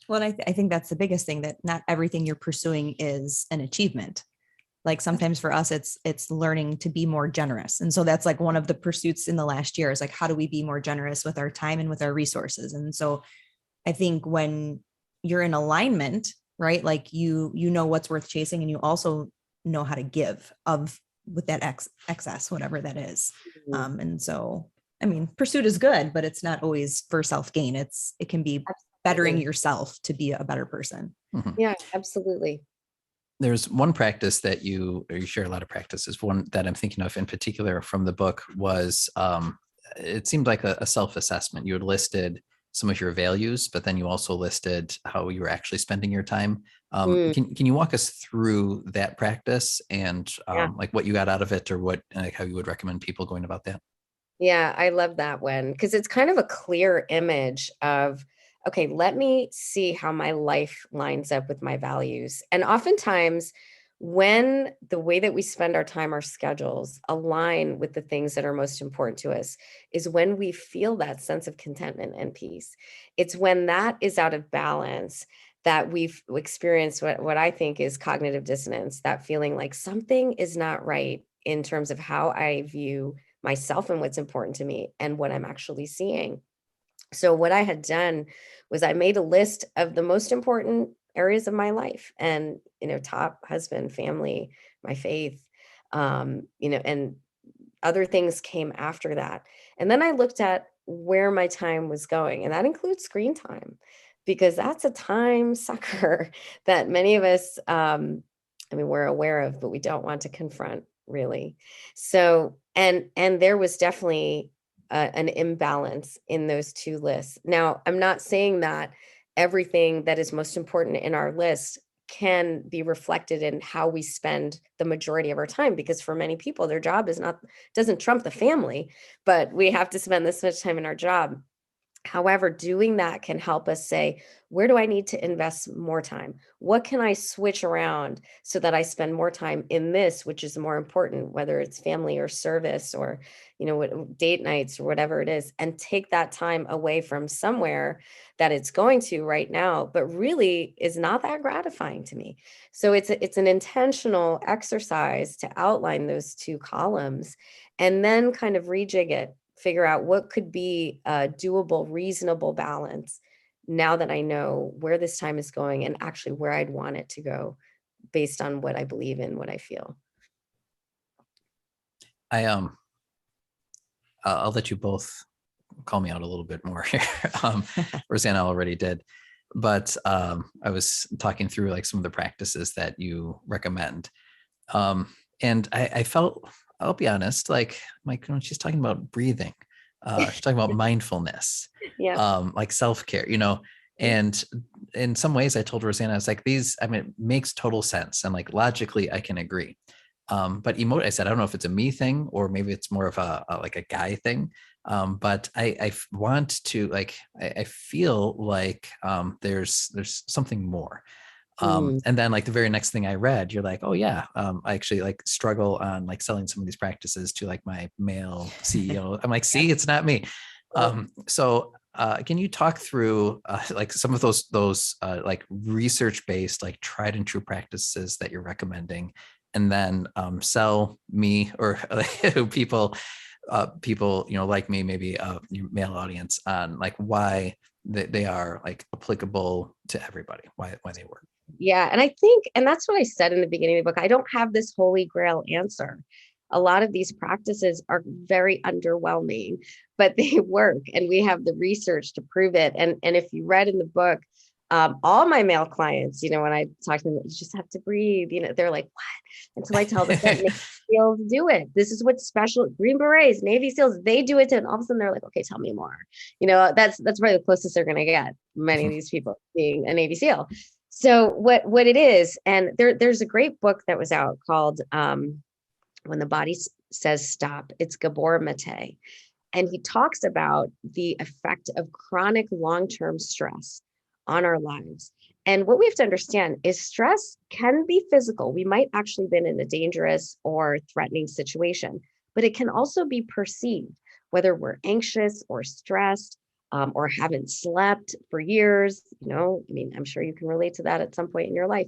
Well, I think that's the biggest thing, that not everything you're pursuing is an achievement. Like sometimes for us, it's learning to be more generous. And so that's like one of the pursuits in the last year, is like, how do we be more generous with our time and with our resources? And so I think when you're in alignment, right, like you know what's worth chasing, and you also know how to give of with that excess, whatever that is. Mhm. And so, I mean, pursuit is good, but it's not always for self-gain. It can be bettering Absolutely. yourself to be a better person. Mhm. Yeah, absolutely. There's one practice that you share a lot of practices. One that I'm thinking of in particular from the book was, it seemed like a self-assessment. You had listed some of your values, but then you also listed how you were actually spending your time. Mm, Can you walk us through that practice, and yeah. like what you got out of it, or what, like how you would recommend people going about that? Yeah, I love that one, because it's kind of a clear image of, okay, let me see how my life lines up with my values. And oftentimes, when the way that we spend our time, our schedules align with the things that are most important to us, is when we feel that sense of contentment and peace. It's when that is out of balance that we've experienced what I think is cognitive dissonance, that feeling like something is not right in terms of how I view myself and what's important to me and what I'm actually seeing. So what I had done was I made a list of the most important areas of my life, and top husband, family, my faith, and other things came after that. And then I looked at where my time was going, and that includes screen time, because that's a time sucker that many of us, I mean, we're aware of, but we don't want to confront, really. So, and there was definitely an imbalance in those two lists. Now, I'm not saying that everything that is most important in our list can be reflected in how we spend the majority of our time, because for many people, their job doesn't trump the family, but we have to spend this much time in our job. However, doing that can help us say, where do I need to invest more time? What can I switch around so that I spend more time in this, which is more important, whether it's family or service or, date nights or whatever it is, and take that time away from somewhere that it's going to right now, but really is not that gratifying to me. So it's an intentional exercise to outline those two columns and then kind of rejig it, figure out what could be a doable, reasonable balance now that I know where this time is going and actually where I'd want it to go based on what I believe in, what I feel. I'll let you both call me out a little bit more here. Rosanna already did, but I was talking through like some of the practices that you recommend. And I felt, I'll be honest, like when she's talking about breathing, she's talking about mindfulness, like self-care, and in some ways I told Rosanna, I was like, it makes total sense. And like logically I can agree. But I said, I don't know if it's a me thing or maybe it's more of a guy thing. But I want to I feel like there's something more. And then like the very next thing I read, you're like, oh yeah, I actually like struggle on like selling some of these practices to like my male CEO. I'm like, see, it's not me. So can you talk through like some of those like research-based, like tried and true practices that you're recommending, and then sell me or people like me, maybe your male audience, on like why they are like applicable to everybody, why they work. Yeah. And I think, and that's what I said in the beginning of the book, I don't have this holy grail answer. A lot of these practices are very underwhelming, but they work, and we have the research to prove it. And if you read in the book, all my male clients, when I talk to them, you just have to breathe, they're like, what? Until I tell them that Navy SEALs do it. This is what's special. Green Berets, Navy SEALs, they do it too. And all of a sudden they're like, okay, tell me more. That's probably the closest they're going to get, many of these people being a Navy SEAL. So what it is, and there's a great book that was out called When the Body Says Stop. It's Gabor Mate. And he talks about the effect of chronic long-term stress on our lives. And what we have to understand is stress can be physical. We might actually been in a dangerous or threatening situation, but it can also be perceived, whether we're anxious or stressed, or haven't slept for years. I'm sure you can relate to that at some point in your life,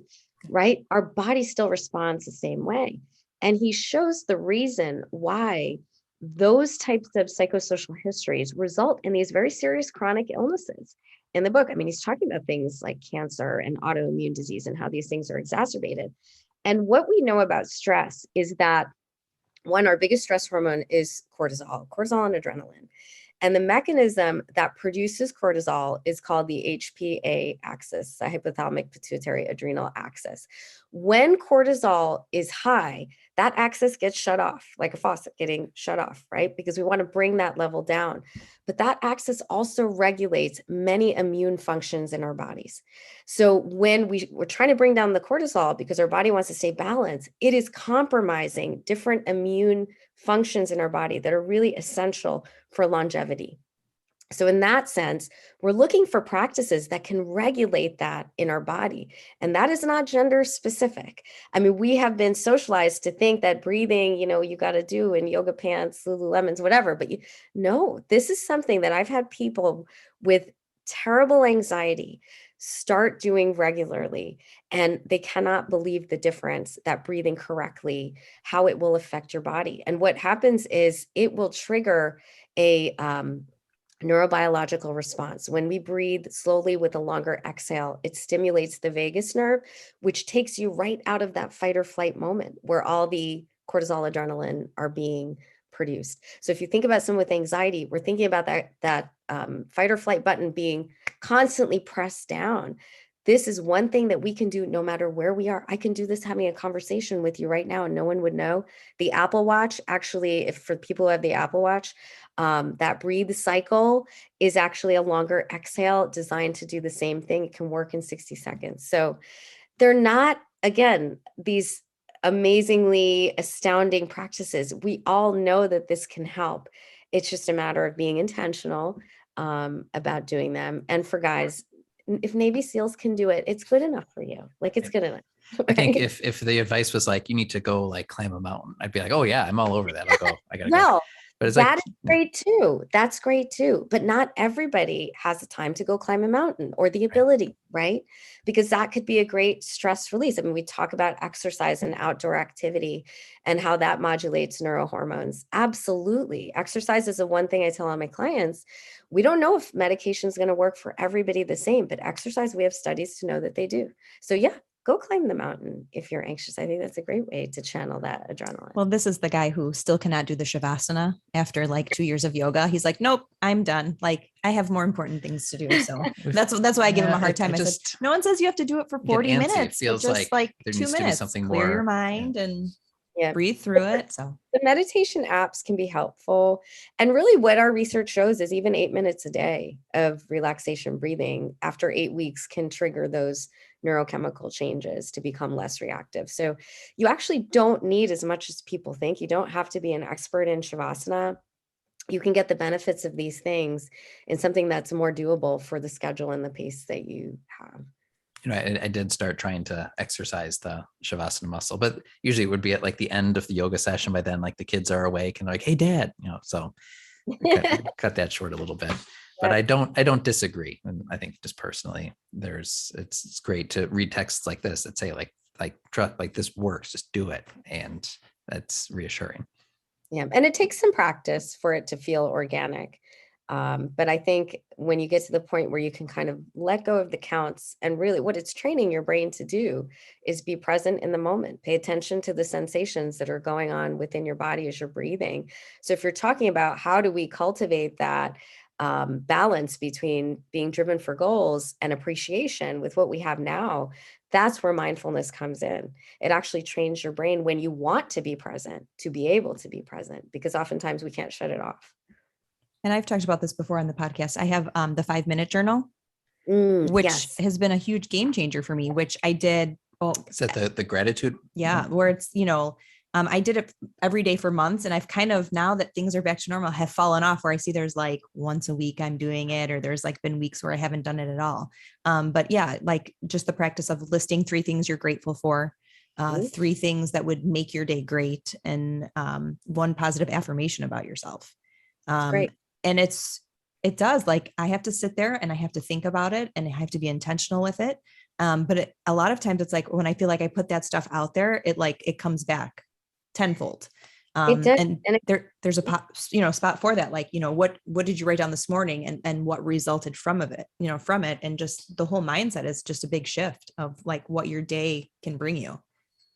right? Our body still responds the same way. And he shows the reason why those types of psychosocial histories result in these very serious chronic illnesses. In the book, he's talking about things like cancer and autoimmune disease and how these things are exacerbated. And what we know about stress is that, one, our biggest stress hormone is cortisol and adrenaline. And the mechanism that produces cortisol is called the HPA axis, the hypothalamic pituitary adrenal axis. When cortisol is high, that axis gets shut off, like a faucet getting shut off, right? Because we want to bring that level down. But that axis also regulates many immune functions in our bodies. So when we're trying to bring down the cortisol because our body wants to stay balanced, it is compromising different immune functions in our body that are really essential for longevity. So in that sense, we're looking for practices that can regulate that in our body. And that is not gender specific. We have been socialized to think that breathing, you got to do in yoga pants, Lululemons, whatever. But no, this is something that I've had people with terrible anxiety start doing regularly, and they cannot believe the difference that breathing correctly, how it will affect your body. And what happens is it will trigger a neurobiological response. When we breathe slowly with a longer exhale, it stimulates the vagus nerve, which takes you right out of that fight or flight moment where all the cortisol, adrenaline are being produced. So if you think about someone with anxiety, we're thinking about that fight or flight button being constantly pressed down. This is one thing that we can do no matter where we are. I can do this having a conversation with you right now and no one would know. The Apple Watch, actually, if for people who have the Apple Watch, that breathe cycle is actually a longer exhale designed to do the same thing. It can work in 60 seconds. So they're not, again, these amazingly astounding practices. We all know that this can help. It's just a matter of being intentional about doing them. And for guys, if Navy SEALs can do it, it's good enough for you. Like, it's good enough. I think Right? if the advice was like, you need to go like climb a mountain, I'd be like, oh yeah, I'm all over that. I gotta go. Well, But it's that like, is great too. That's great too. But not everybody has the time to go climb a mountain or the ability, right? Because that could be a great stress release. I mean, we talk about exercise and outdoor activity and how that modulates neurohormones. Absolutely. Exercise is the one thing I tell all my clients. We don't know if medication is going to work for everybody the same, but exercise, we have studies to know that they do. So yeah, go climb the mountain if you're anxious. I think that's a great way to channel that adrenaline. Well, this is the guy who still cannot do the Shavasana after like 2 years of yoga. He's like, nope, I'm done. Like, I have more important things to do. So that's why I give him a hard time. I said, no one says you have to do it for 40 minutes. It feels just like there 2 needs minutes, to be something clear more. your mind and Yeah. breathe through it. So the meditation apps can be helpful. And really what our research shows is even 8 minutes a day of relaxation breathing after 8 weeks can trigger those neurochemical changes to become less reactive. So you actually don't need as much as people think. You don't have to be an expert in Shavasana. You can get the benefits of these things in something that's more doable for the schedule and the pace that you have. I did start trying to exercise the Shavasana muscle, but usually it would be at like the end of the yoga session. By then, like the kids are awake and they're like, "Hey, Dad," so cut that short a little bit. But I don't disagree. And I think just personally, it's great to read texts like this that say like trust, like this works, just do it, and that's reassuring. Yeah, and it takes some practice for it to feel organic. But I think when you get to the point where you can kind of let go of the counts, and really what it's training your brain to do is be present in the moment, pay attention to the sensations that are going on within your body as you're breathing. So if you're talking about how do we cultivate that balance between being driven for goals and appreciation with what we have now, that's where mindfulness comes in. It actually trains your brain when you want to be present to be able to be present, because oftentimes we can't shut it off. And I've talked about this before on the podcast. I have the 5-minute journal, which has been a huge game changer for me, which I did. Well, is that the gratitude? Yeah. Where it's, I did it every day for months. And I've kind of, now that things are back to normal, have fallen off where I see there's like once a week I'm doing it, or there's like been weeks where I haven't done it at all. But yeah, like just the practice of listing 3 things you're grateful for, 3 things that would make your day great, and 1 positive affirmation about yourself. Great. And it does, like, I have to sit there and I have to think about it and I have to be intentional with it. But a lot of times it's like, when I feel like I put that stuff out there, it comes back tenfold. It does. And there's a spot for that. Like, what did you write down this morning, and what resulted from it, and just the whole mindset is just a big shift of like what your day can bring you.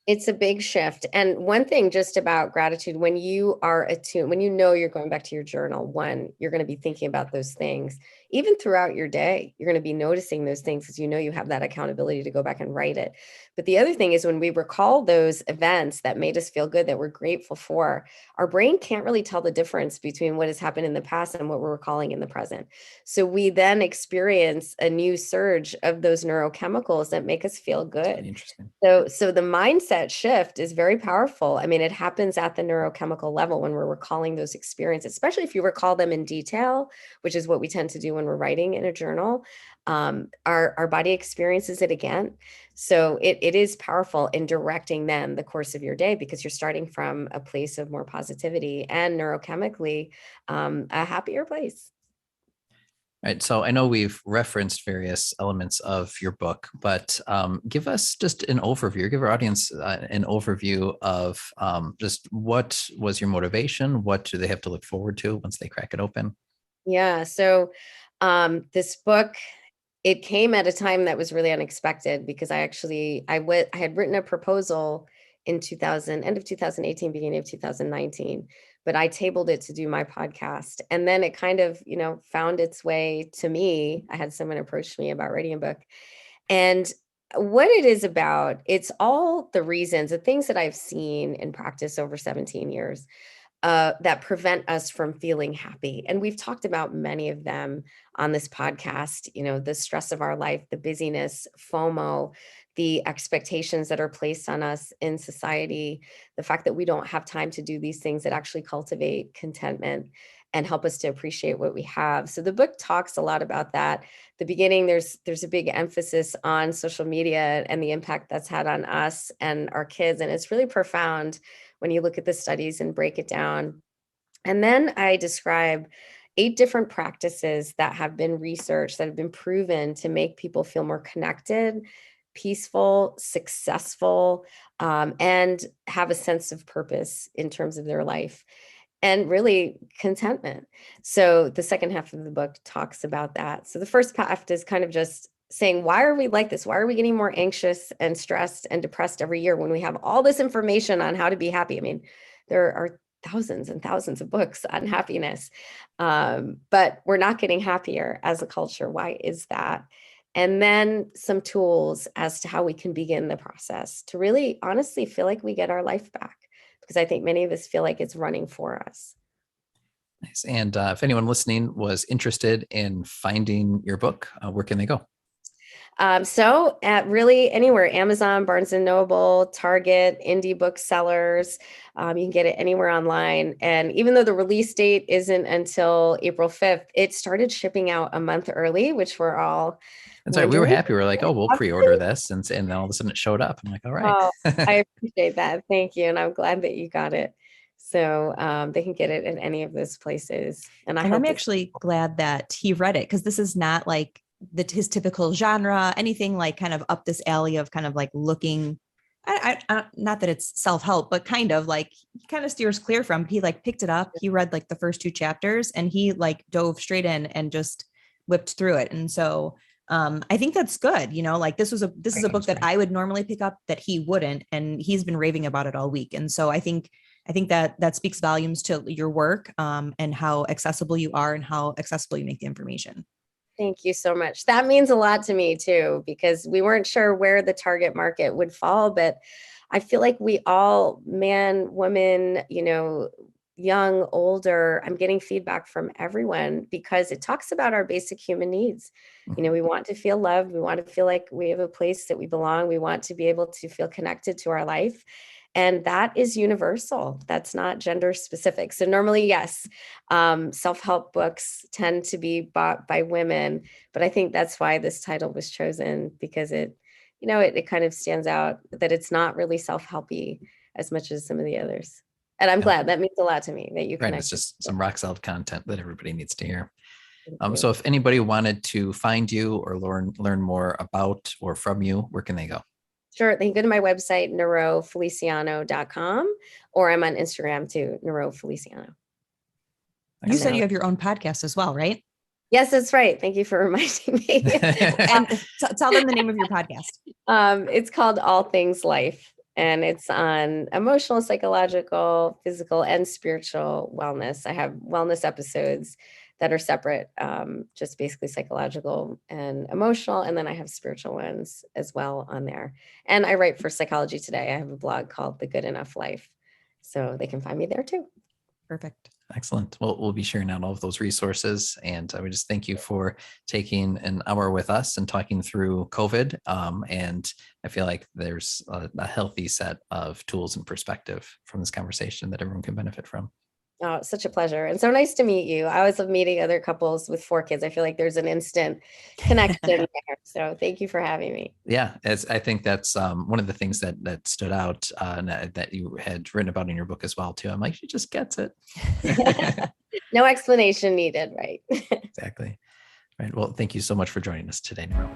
It's a big shift. And one thing just about gratitude, when you are attuned, when you're going back to your journal, you're going to be thinking about those things. Even throughout your day, you're going to be noticing those things because you have that accountability to go back and write it. But the other thing is, when we recall those events that made us feel good, that we're grateful for, our brain can't really tell the difference between what has happened in the past and what we're recalling in the present. So we then experience a new surge of those neurochemicals that make us feel good. Interesting. So the mindset shift is very powerful. I mean, it happens at the neurochemical level when we're recalling those experiences, especially if you recall them in detail, which is what we tend to do when we're writing in a journal. Our body experiences it again. So it is powerful in directing then the course of your day, because you're starting from a place of more positivity and neurochemically a happier place. Right. So I know we've referenced various elements of your book, but give us just an overview, give our audience an overview of just what was your motivation? What do they have to look forward to once they crack it open? Yeah. So this book, it came at a time that was really unexpected, because I had written a proposal in end of 2018, beginning of 2019, but I tabled it to do my podcast. And then it kind of, found its way to me. I had someone approach me about writing a book, and what it is about, it's all the reasons, the things that I've seen in practice over 17 years that prevent us from feeling happy. And we've talked about many of them on this podcast, the stress of our life, the busyness, FOMO, the expectations that are placed on us in society, the fact that we don't have time to do these things that actually cultivate contentment and help us to appreciate what we have. So the book talks a lot about that. The beginning, there's a big emphasis on social media and the impact that's had on us and our kids. And it's really profound when you look at the studies and break it down. And then I describe 8 different practices that have been researched, that have been proven to make people feel more connected, peaceful, successful, and have a sense of purpose in terms of their life and really contentment. So the second half of the book talks about that. So the first half is kind of just saying, why are we like this? Why are we getting more anxious and stressed and depressed every year when we have all this information on how to be happy? I mean, there are thousands and thousands of books on happiness, but we're not getting happier as a culture. Why is that? And then some tools as to how we can begin the process to really honestly feel like we get our life back, because I think many of us feel like it's running for us. Nice. And if anyone listening was interested in finding your book, where can they go? So at really anywhere, Amazon, Barnes and Noble, Target, indie booksellers, you can get it anywhere online. And even though the release date isn't until April 5th, it started shipping out a month early, which we're all And so we were happy. We were like, oh, we'll pre-order this. And then all of a sudden it showed up. I'm like, all right. Oh, I appreciate that. Thank you. And I'm glad that you got it. So they can get it in any of those places. And I'm actually glad that he read it, because this is not like his typical genre, anything like kind of up this alley of kind of like looking, I not that it's self-help, but kind of like he kind of steers clear from. He like picked it up. He read like the first 2 chapters and he like dove straight in and just whipped through it. And so I think that's good. Like this is a book that I would normally pick up that he wouldn't. And he's been raving about it all week. And so I think that speaks volumes to your work and how accessible you are and how accessible you make the information. Thank you so much. That means a lot to me too, because we weren't sure where the target market would fall, but I feel like we all, man, woman, young, older, I'm getting feedback from everyone because it talks about our basic human needs. We want to feel loved. We want to feel like we have a place that we belong. We want to be able to feel connected to our life. And that is universal. That's not gender specific. So normally, yes, self-help books tend to be bought by women, but I think that's why this title was chosen, because it kind of stands out that it's not really self-helpy as much as some of the others. And I'm glad. That means a lot to me that you connect. It's just some rock solid content that everybody needs to hear. So if anybody wanted to find you or learn more about or from you, where can they go? Sure. They can go to my website, nirofeliciano.com, or I'm on Instagram too, Niro Feliciano. You said you have your own podcast as well, right? Yes, that's right. Thank you for reminding me. And tell them the name of your podcast. It's called All Things Life, and it's on emotional, psychological, physical, and spiritual wellness. I have wellness episodes that are separate, just basically psychological and emotional. And then I have spiritual ones as well on there. And I write for Psychology Today. I have a blog called The Good Enough Life. So they can find me there too. Perfect. Excellent. Well, we'll be sharing out all of those resources. And I would just thank you for taking an hour with us and talking through COVID. And I feel like there's a healthy set of tools and perspective from this conversation that everyone can benefit from. Oh, it's such a pleasure. And so nice to meet you. I always love meeting other couples with 4 kids. I feel like there's an instant connection there. So thank you for having me. Yeah, I think that's one of the things that stood out that you had written about in your book as well, too. I'm like, she just gets it. No explanation needed, right? Exactly. Right. Well, thank you so much for joining us today, Niro.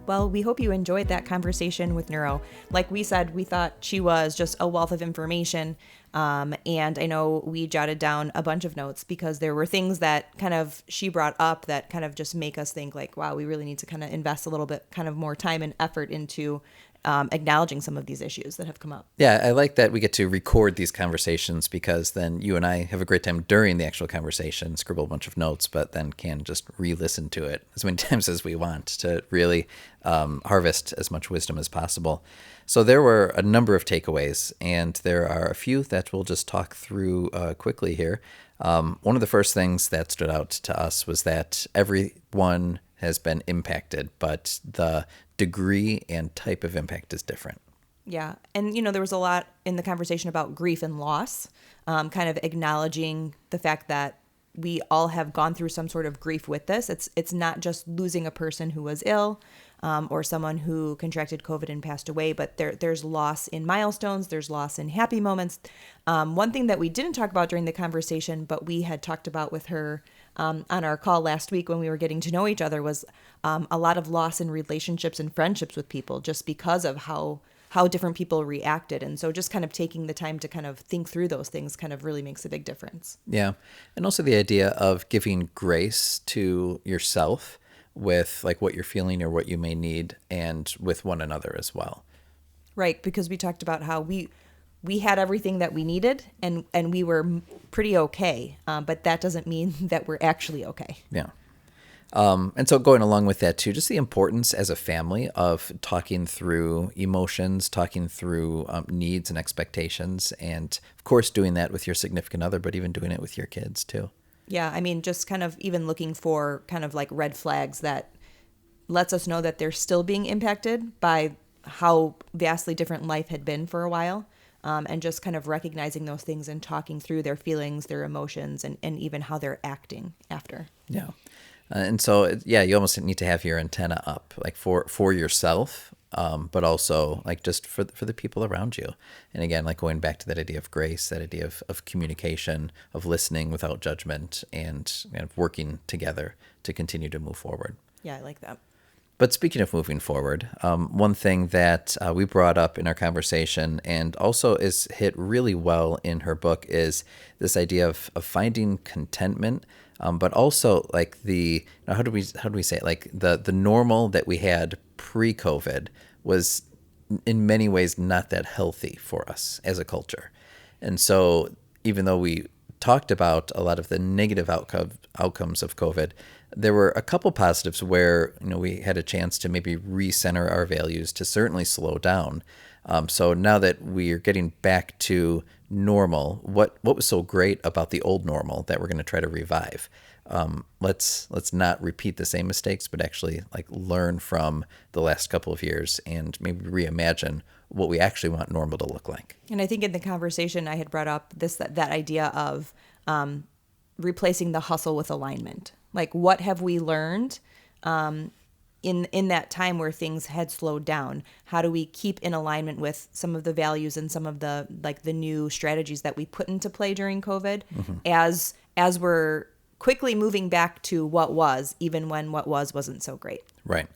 Well, we hope you enjoyed that conversation with Niro. Like we said, we thought she was just a wealth of information. And I know we jotted down a bunch of notes because there were things that kind of she brought up that kind of just make us think like, wow, we really need to kind of invest a little bit kind of more time and effort into acknowledging some of these issues that have come up. Yeah, I like that we get to record these conversations, because then you and I have a great time during the actual conversation, scribble a bunch of notes, but then can just re-listen to it as many times as we want to really harvest as much wisdom as possible. So there were a number of takeaways, and there are a few that we'll just talk through quickly here. One of the first things that stood out to us was that everyone has been impacted, but the degree and type of impact is different. Yeah. And, there was a lot in the conversation about grief and loss, kind of acknowledging the fact that we all have gone through some sort of grief with this. It's not just losing a person who was ill or someone who contracted COVID and passed away, but there's loss in milestones. There's loss in happy moments. One thing that we didn't talk about during the conversation, but we had talked about with her on our call last week when we were getting to know each other, was a lot of loss in relationships and friendships with people just because of how different people reacted. And so just kind of taking the time to kind of think through those things kind of really makes a big difference. Yeah. And also the idea of giving grace to yourself with like what you're feeling or what you may need, and with one another as well. Right. Because we talked about how we had everything that we needed and we were pretty okay. But that doesn't mean that we're actually okay. Yeah. And so going along with that too, just the importance as a family of talking through emotions, talking through needs and expectations, and of course doing that with your significant other, but even doing it with your kids too. Yeah, I mean, just kind of even looking for kind of like red flags that lets us know that they're still being impacted by how vastly different life had been for a while. And just kind of recognizing those things and talking through their feelings, their emotions, and even how they're acting after. Yeah. And so, yeah, you almost need to have your antenna up, like for yourself, but also like just for the people around you. And again, like going back to that idea of grace, that idea of communication, of listening without judgment, and kind of working together to continue to move forward. Yeah, I like that. But speaking of moving forward, one thing that we brought up in our conversation and also is hit really well in her book is this idea of finding contentment, but also like how do we say it? Like the normal that we had pre-COVID was in many ways not that healthy for us as a culture. And so even though we talked about a lot of the negative outcomes of COVID, there were a couple positives where we had a chance to maybe recenter our values, to certainly slow down. So now that we're getting back to normal, what was so great about the old normal that we're going to try to revive? Let's not repeat the same mistakes, but actually like learn from the last couple of years and maybe reimagine what we actually want normal to look like. And I think in the conversation I had brought up that idea of replacing the hustle with alignment. Like, what have we learned in that time where things had slowed down? How do we keep in alignment with some of the values and some of the new strategies that we put into play during COVID, as we're quickly moving back to what was, even when what wasn't so great. Right.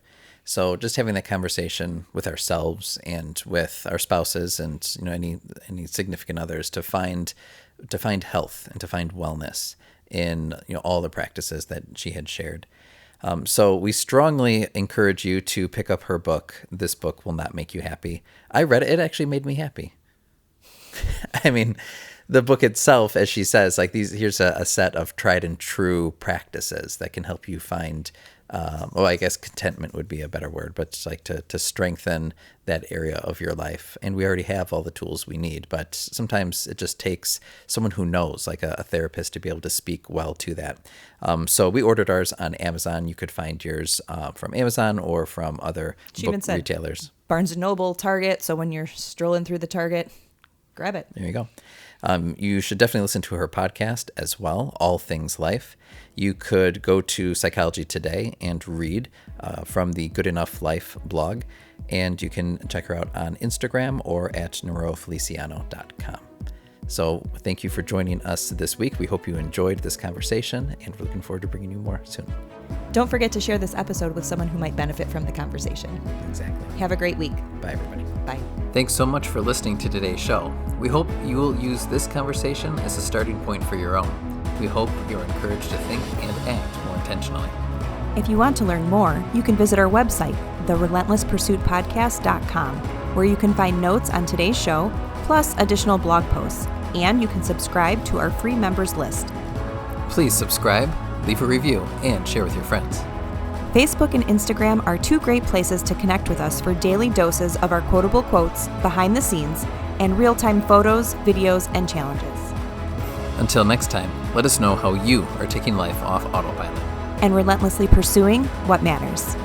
So just having that conversation with ourselves and with our spouses and any significant others to find health and to find wellness in all the practices that she had shared. So we strongly encourage you to pick up her book. This book will not make you happy. I read it. It actually made me happy. I mean, the book itself, as she says, like here's a set of tried and true practices that can help you find, I guess contentment would be a better word, but it's like to strengthen that area of your life. And we already have all the tools we need, but sometimes it just takes someone who knows, like a therapist, to be able to speak well to that. So we ordered ours on Amazon. You could find yours from Amazon or from other book retailers. Barnes & Noble, Target. So when you're strolling through the Target, grab it. There you go. You should definitely listen to her podcast as well, All Things Life. You could go to Psychology Today and read from the Good Enough Life blog, and you can check her out on Instagram or at nirofeliciano.com. So thank you for joining us this week. We hope you enjoyed this conversation, and we're looking forward to bringing you more soon. Don't forget to share this episode with someone who might benefit from the conversation. Exactly. Have a great week. Bye, everybody. Bye. Thanks so much for listening to today's show. We hope you will use this conversation as a starting point for your own. We hope you're encouraged to think and act more intentionally. If you want to learn more, you can visit our website, the relentlesspursuitpodcast.com, where you can find notes on today's show, plus additional blog posts, and you can subscribe to our free members list. Please subscribe, leave a review, and share with your friends. Facebook and Instagram are two great places to connect with us for daily doses of our quotable quotes, behind the scenes, and real-time photos, videos, and challenges. Until next time, let us know how you are taking life off autopilot And relentlessly pursuing what matters.